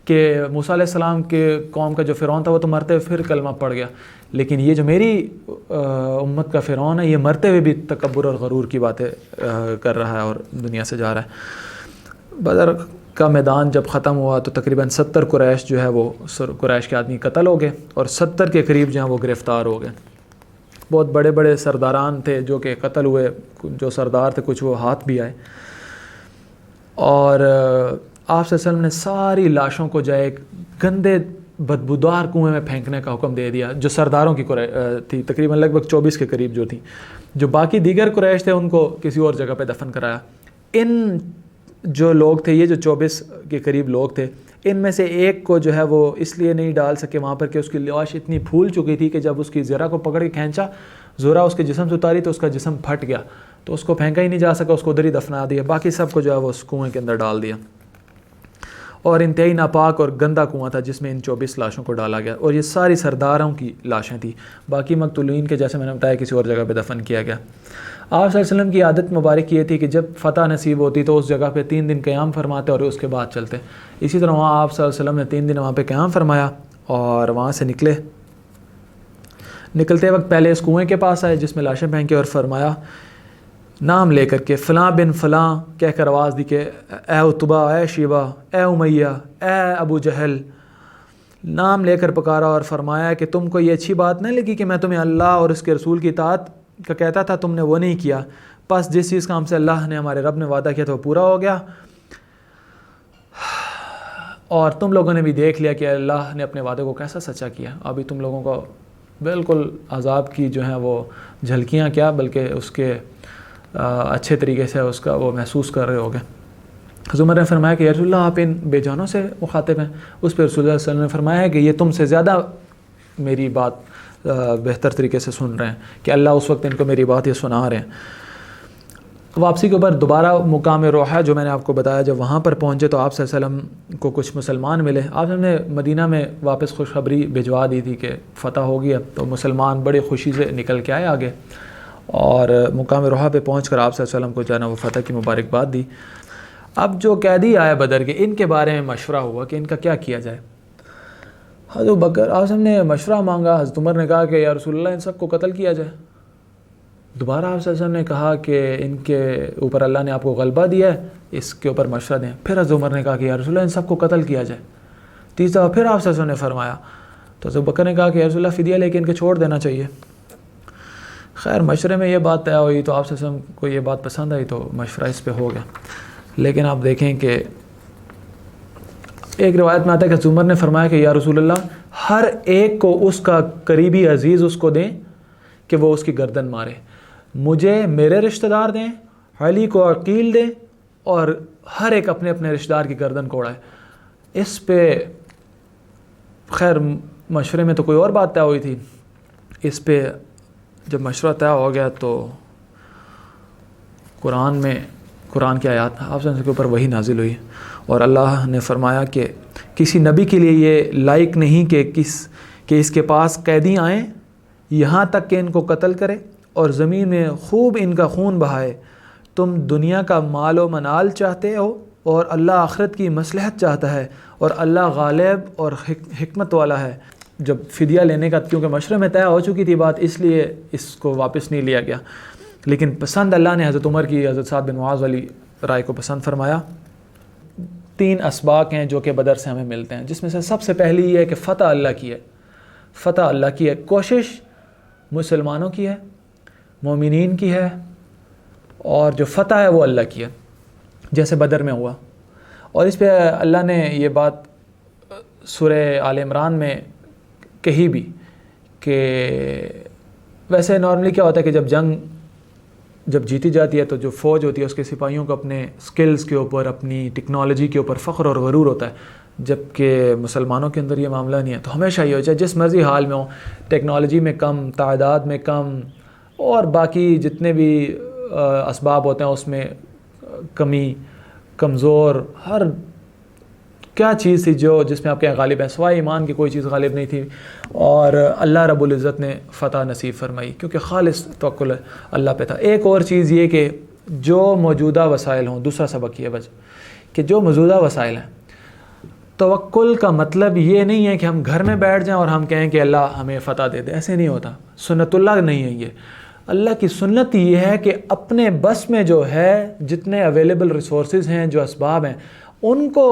کہ موسیٰ علیہ السلام کے قوم کا جو فرعون تھا وہ تو مرتے ہوئے پھر کلمہ پڑھ گیا, لیکن یہ جو میری امت کا فرعون ہے یہ مرتے ہوئے بھی تکبر اور غرور کی باتیں کر رہا ہے اور دنیا سے جا رہا ہے. بدر کا میدان جب ختم ہوا تو تقریباً 70 قریش جو ہے وہ قریش کے آدمی قتل ہو گئے, اور 70 کے قریب جو ہیں وہ گرفتار ہو گئے. بہت بڑے بڑے سرداران تھے جو کہ قتل ہوئے, جو سردار تھے کچھ وہ ہاتھ بھی آئے. اور آپ صلی اللہ علیہ وسلم نے ساری لاشوں کو جو ایک گندے بدبودار کنویں میں پھینکنے کا حکم دے دیا, جو سرداروں کی تھی تقریباً لگ بھگ 24 کے قریب جو تھی. جو باقی دیگر قریش تھے ان کو کسی اور جگہ پہ دفن کرایا. ان جو لوگ تھے, یہ جو 24 کے قریب لوگ تھے, ان میں سے ایک کو جو ہے وہ اس لیے نہیں ڈال سکے وہاں پر کہ اس کی لاش اتنی پھول چکی تھی کہ جب اس کی زرہ کو پکڑ کے کھینچا, زرہ اس کے جسم سے اتاری تو اس کا جسم پھٹ گیا, تو اس کو پھینکا ہی نہیں جا سکا, اس کو ادھر ہی دفنا دیا. باقی سب کو جو ہے وہ اس کنویں کے اندر ڈال دیا. اور انتہائی ناپاک اور گندا کنواں تھا جس میں ان 24 لاشوں کو ڈالا گیا, اور یہ ساری سرداروں کی لاشیں تھیں. باقی مقتولین کے جیسے میں نے بتایا کسی اور جگہ پہ دفن کیا گیا. آپ صلی اللہ علیہ وسلم کی عادت مبارک یہ تھی کہ جب فتح نصیب ہوتی تو اس جگہ پہ 3 دن قیام فرماتے اور اس کے بعد چلتے. اسی طرح وہاں آپ صلی اللہ علیہ وسلم نے 3 دن وہاں پہ قیام فرمایا اور وہاں سے نکلتے وقت پہلے اس کنویں کے پاس آئے جس میں لاشیں پھینکیں اور فرمایا نام لے کر کے فلاں بن فلاں کہہ کر آواز دی کہ اے عتبہ، اے شیبہ، اے امیہ، اے ابو جہل، نام لے کر پکارا اور فرمایا کہ تم کو یہ اچھی بات نہیں لگی کہ میں تمہیں اللہ اور اس کے رسول کی اطاعت کا کہتا تھا، تم نے وہ نہیں کیا، بس جس چیز کا ہم سے اللہ نے ہمارے رب نے وعدہ کیا تھا وہ پورا ہو گیا، اور تم لوگوں نے بھی دیکھ لیا کہ اللہ نے اپنے وعدے کو کیسا سچا کیا۔ ابھی تم لوگوں کو بالکل عذاب کی جو ہیں وہ جھلکیاں کیا بلکہ اس کے اچھے طریقے سے اس کا وہ محسوس کر رہے ہوگے۔ حضرت عمر نے فرمایا کہ یا رسول اللہ آپ ان بے جانوں سے مخاطب ہیں؟ اس پہ رسول اللہ صلی اللہ علیہ وسلم نے فرمایا کہ یہ تم سے زیادہ میری بات بہتر طریقے سے سن رہے ہیں کہ اللہ اس وقت ان کو میری بات یہ سنا رہے ہیں۔ واپسی کے اوپر دوبارہ مقام روحہ جو میں نے آپ کو بتایا، جب وہاں پر پہنچے تو آپ صلی اللہ علیہ وسلم کو کچھ مسلمان ملے۔ آپ نے مدینہ میں واپس خوشخبری بھجوا دی تھی کہ فتح ہو گیا، تو مسلمان بڑی خوشی سے نکل کے آئے آگے، اور مقام روحہ پہ پہنچ کر آپ صلی اللہ علیہ وسلم کو جانا وہ فتح کی مبارکباد دی۔ اب جو قیدی آئے بدر کے، ان کے بارے میں مشورہ ہوا کہ ان کا کیا کیا جائے۔ حضرت بکر آپ نے مشورہ مانگا، حضرت عمر نے کہا کہ یا رسول اللہ ان سب کو قتل کیا جائے۔ دوبارہ آپ صلی اللہ علیہ وسلم نے کہا کہ ان کے اوپر اللہ نے آپ کو غلبہ دیا ہے، اس کے اوپر مشورہ دیں۔ پھر حضرت عمر نے کہا کہ یا رسول اللہ ان سب کو قتل کیا جائے۔ تیسرا پھر آپ صلی اللہ علیہ وسلم نے فرمایا، تو حضرت بکر نے کہا کہ یا رسول اللہ فدیہ لے کے ان کے چھوڑ دینا چاہیے۔ خیر مشورے میں یہ بات طے ہوئی تو آپ صلی اللہ علیہ وسلم کو یہ بات پسند آئی تو مشورہ اس پہ ہو گیا۔ لیکن آپ دیکھیں کہ ایک روایت میں آتا ہے کہ حضرت عمر نے فرمایا کہ یا رسول اللہ ہر ایک کو اس کا قریبی عزیز اس کو دیں کہ وہ اس کی گردن مارے، مجھے میرے رشتہ دار دیں، علی کو عقیل دیں، اور ہر ایک اپنے اپنے رشتہ دار کی گردن کو اڑائے۔ اس پہ خیر مشورے میں تو کوئی اور بات طے ہوئی تھی، اس پہ جب مشورہ طے ہو گیا تو قرآن کی آیات آپ کے اوپر وہی نازل ہوئی، اور اللہ نے فرمایا کہ کسی نبی کے لیے یہ لائق نہیں کہ اس کے پاس قیدی آئیں یہاں تک کہ ان کو قتل کرے اور زمین میں خوب ان کا خون بہائے۔ تم دنیا کا مال و منال چاہتے ہو اور اللہ آخرت کی مصلحت چاہتا ہے، اور اللہ غالب اور حکمت والا ہے۔ جب فدیہ لینے کا کیونکہ مشورے میں طے ہو چکی تھی بات، اس لیے اس کو واپس نہیں لیا گیا، لیکن پسند اللہ نے حضرت عمر کی حضرت سعد بن معاذ والی رائے کو پسند فرمایا۔ 3 اسباق ہیں جو کہ بدر سے ہمیں ملتے ہیں، جس میں سے سب سے پہلی یہ ہے کہ فتح اللہ کی ہے، فتح اللہ کی ہے، کوشش مسلمانوں کی ہے، مومنین کی ہے، اور جو فتح ہے وہ اللہ کی ہے، جیسے بدر میں ہوا۔ اور اس پہ اللہ نے یہ بات سورہ آل عمران میں کہی بھی کہ ویسے نارملی کیا ہوتا ہے کہ جب جیتی جاتی ہے تو جو فوج ہوتی ہے اس کے سپاہیوں کو اپنے سکلز کے اوپر، اپنی ٹیکنالوجی کے اوپر فخر اور غرور ہوتا ہے، جبکہ مسلمانوں کے اندر یہ معاملہ نہیں ہے۔ تو ہمیشہ یہ ہو جائے جس مرضی حال میں ہو، ٹیکنالوجی میں کم، تعداد میں کم، اور باقی جتنے بھی اسباب ہوتے ہیں اس میں کمی، کمزور، ہر کیا چیز تھی جس میں آپ کے غالب ہیں، سوائے ایمان کی کوئی چیز غالب نہیں تھی، اور اللہ رب العزت نے فتح نصیب فرمائی کیونکہ خالص توکل اللہ پہ تھا۔ ایک اور چیز یہ کہ جو موجودہ وسائل ہوں، دوسرا سبق یہ بچ کہ جو موجودہ وسائل ہیں، توکل کا مطلب یہ نہیں ہے کہ ہم گھر میں بیٹھ جائیں اور ہم کہیں کہ اللہ ہمیں فتح دے دے، ایسے نہیں ہوتا، سنت اللہ نہیں ہے یہ۔ اللہ کی سنت یہ ہے کہ اپنے بس میں جو ہے جتنے اویلیبل ریسورسز ہیں، جو اسباب ہیں، ان کو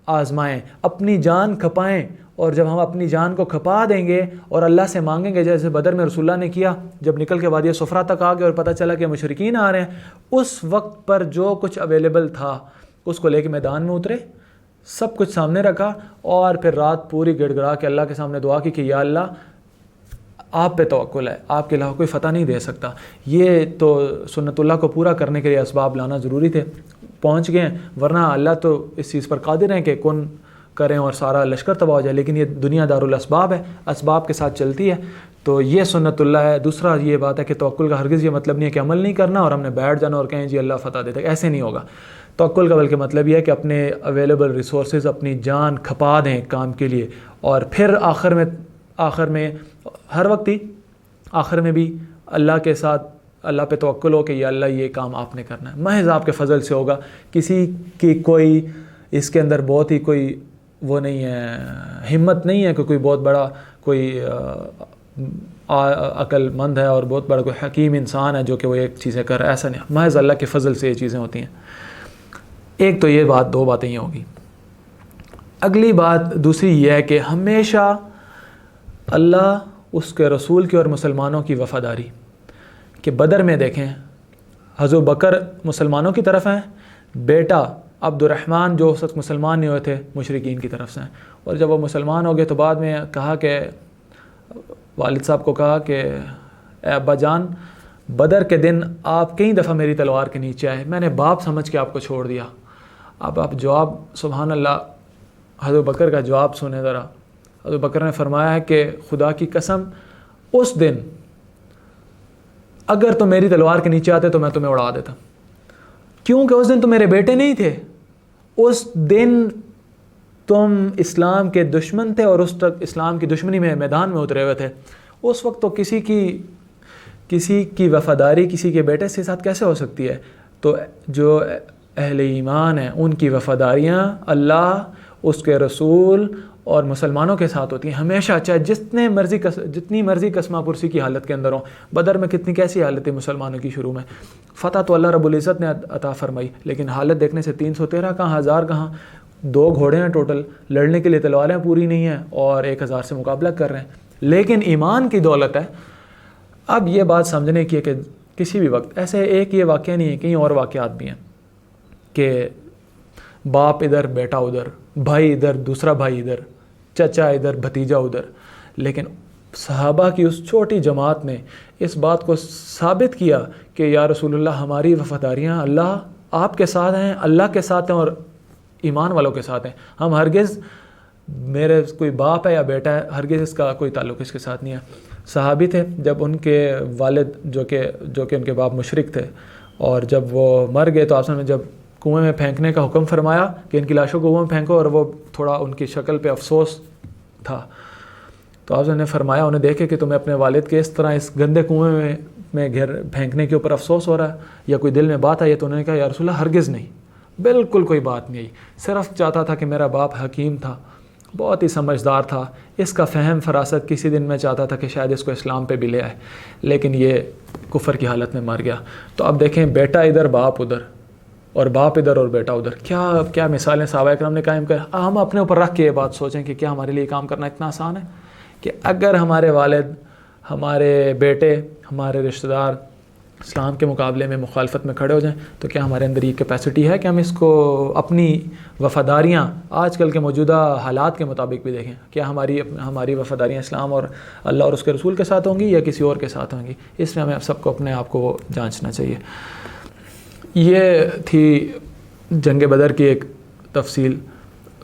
آزمائیں، اپنی جان کھپائیں، اور جب ہم اپنی جان کو کھپا دیں گے اور اللہ سے مانگیں گے، جیسے بدر میں رسول اللہ نے کیا، جب نکل کے وادی صفرا تک آ گئے اور پتہ چلا کہ مشرکین آ رہے ہیں، اس وقت پر جو کچھ اویلیبل تھا اس کو لے کے میدان میں اترے، سب کچھ سامنے رکھا، اور پھر رات پوری گڑ گڑا کے اللہ کے سامنے دعا کی کہ یا اللہ آپ پہ توکل ہے، آپ کے علاوہ کوئی فتح نہیں دے سکتا۔ یہ تو سنت اللہ کو پورا کرنے کے لیے اسباب لانا ضروری تھے، پہنچ گئے، ورنہ اللہ تو اس چیز پر قادر ہیں کہ کن کریں اور سارا لشکر تباہ ہو جائے، لیکن یہ دنیا دار الاسباب ہے، اسباب کے ساتھ چلتی ہے، تو یہ سنت اللہ ہے۔ دوسرا یہ بات ہے کہ توکل کا ہرگز یہ مطلب نہیں ہے کہ عمل نہیں کرنا اور ہم نے بیٹھ جانا اور کہیں جی اللہ فتح دیتا ہے، ایسے نہیں ہوگا۔ توکل کا بلکہ مطلب یہ ہے کہ اپنے اویلیبل ریسورسز، اپنی جان کھپا دیں کام کے لیے، اور پھر آخر میں ہر وقت ہی آخر میں بھی اللہ کے ساتھ اللہ پہ توکل ہو کہ یا اللہ یہ کام آپ نے کرنا ہے، محض آپ کے فضل سے ہوگا، کسی کی کوئی اس کے اندر بہت ہی کوئی وہ نہیں ہے، ہمت نہیں ہے کہ کوئی بہت بڑا کوئی عقل مند ہے اور بہت بڑا کوئی حکیم انسان ہے جو کہ وہ ایک چیزیں کر رہا ہے، ایسا نہیں، محض اللہ کے فضل سے یہ چیزیں ہوتی ہیں۔ ایک تو یہ بات، دو باتیں یہ ہوگی۔ اگلی بات دوسری یہ ہے کہ ہمیشہ اللہ، اس کے رسول کی اور مسلمانوں کی وفاداری، کہ بدر میں دیکھیں حضرت بکر مسلمانوں کی طرف ہیں، بیٹا عبد الرحمن جو اس وقت مسلمان نہیں ہوئے تھے مشرکین کی طرف سے ہیں، اور جب وہ مسلمان ہو گئے تو بعد میں کہا کہ والد صاحب کو کہا کہ اے ابا جان، بدر کے دن آپ کئی دفعہ میری تلوار کے نیچے آئے، میں نے باپ سمجھ کے آپ کو چھوڑ دیا۔ اب آپ جواب، سبحان اللہ، حضرت بکر کا جواب سنیں ذرا۔ حضرت بکر نے فرمایا ہے کہ خدا کی قسم اس دن اگر تم میری تلوار کے نیچے آتے تو میں تمہیں اڑا دیتا، کیونکہ اس دن تو میرے بیٹے نہیں تھے، اس دن تم اسلام کے دشمن تھے اور اس تک اسلام کی دشمنی میں میدان میں اترے ہوئے تھے۔ اس وقت تو کسی کی وفاداری کسی کے بیٹے کے ساتھ کیسے ہو سکتی ہے؟ تو جو اہل ایمان ہیں ان کی وفاداریاں اللہ، اس کے رسول اور مسلمانوں کے ساتھ ہوتی ہیں ہمیشہ، چاہے جتنی مرضی قسمہ پرسی کی حالت کے اندر ہوں۔ بدر میں کیسی حالت تھی مسلمانوں کی شروع میں، فتح تو اللہ رب العزت نے عطا فرمائی، لیکن حالت دیکھنے سے 313 کہاں، 1000 کہاں، 2 گھوڑے ہیں ٹوٹل، لڑنے کے لیے تلواریں پوری نہیں ہیں اور 1000 سے مقابلہ کر رہے ہیں، لیکن ایمان کی دولت ہے۔ اب یہ بات سمجھنے کی ہے کہ کسی بھی وقت ایسے ایک یہ واقعہ نہیں ہے، کئی اور واقعات بھی ہیں کہ باپ ادھر، بیٹا ادھر، بھائی ادھر، دوسرا بھائی ادھر، چچا ادھر، بھتیجا ادھر، لیکن صحابہ کی اس چھوٹی جماعت نے اس بات کو ثابت کیا کہ یا رسول اللہ، ہماری وفاداریاں اللہ آپ کے ساتھ ہیں، اللہ کے ساتھ ہیں اور ایمان والوں کے ساتھ ہیں، ہم ہرگز، میرے کوئی باپ ہے یا بیٹا ہے، ہرگز اس کا کوئی تعلق اس کے ساتھ نہیں ہے۔ صحابی تھے، جب ان کے والد جو کہ ان کے باپ مشرک تھے، اور جب وہ مر گئے تو آپ نے جب کنویں میں پھینکنے کا حکم فرمایا کہ ان کی لاشوں کو کنویں میں پھینکو، اور وہ تھوڑا ان کی شکل پہ افسوس تھا، تو آپ نے فرمایا انہیں دیکھے کہ تمہیں اپنے والد کے اس طرح اس گندے کنویں میں پھینکنے کے اوپر افسوس ہو رہا ہے یا کوئی دل میں بات آئی ہے؟ تو انہوں نے کہا یا رسول اللہ، ہرگز نہیں، بالکل کوئی بات نہیں آئی، صرف چاہتا تھا کہ میرا باپ حکیم تھا، بہت ہی سمجھدار تھا، اس کا فہم فراست کسی دن میں چاہتا تھا کہ شاید اس کو اسلام پہ بھی لے آئے، لیکن یہ کفر کی حالت میں مر گیا۔ تو اب دیکھیں، بیٹا ادھر، باپ ادھر، اور باپ ادھر اور بیٹا ادھر، کیا مثالیں صحابہ کرام نے قائم کر۔ ہم اپنے اوپر رکھ کے یہ بات سوچیں کہ کیا ہمارے لیے کام کرنا اتنا آسان ہے کہ اگر ہمارے والد، ہمارے بیٹے، ہمارے رشتہ دار اسلام کے مقابلے میں مخالفت میں کھڑے ہو جائیں تو کیا ہمارے اندر یہ کیپیسٹی ہے کہ ہم اس کو اپنی وفاداریاں آج کل کے موجودہ حالات کے مطابق بھی دیکھیں، کیا ہماری وفاداریاں اسلام اور اللہ اور اس کے رسول کے ساتھ ہوں گی یا کسی اور کے ساتھ ہوں گی؟ اس میں ہمیں سب کو اپنے آپ کو جانچنا چاہیے۔ یہ تھی جنگ بدر کی ایک تفصیل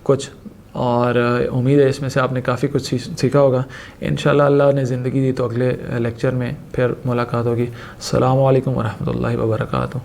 کچھ، اور امید ہے اس میں سے آپ نے کافی کچھ سیکھا ہوگا۔ انشاءاللہ اللہ نے زندگی دی تو اگلے لیکچر میں پھر ملاقات ہوگی۔ السلام علیکم ورحمۃ اللہ وبرکاتہ۔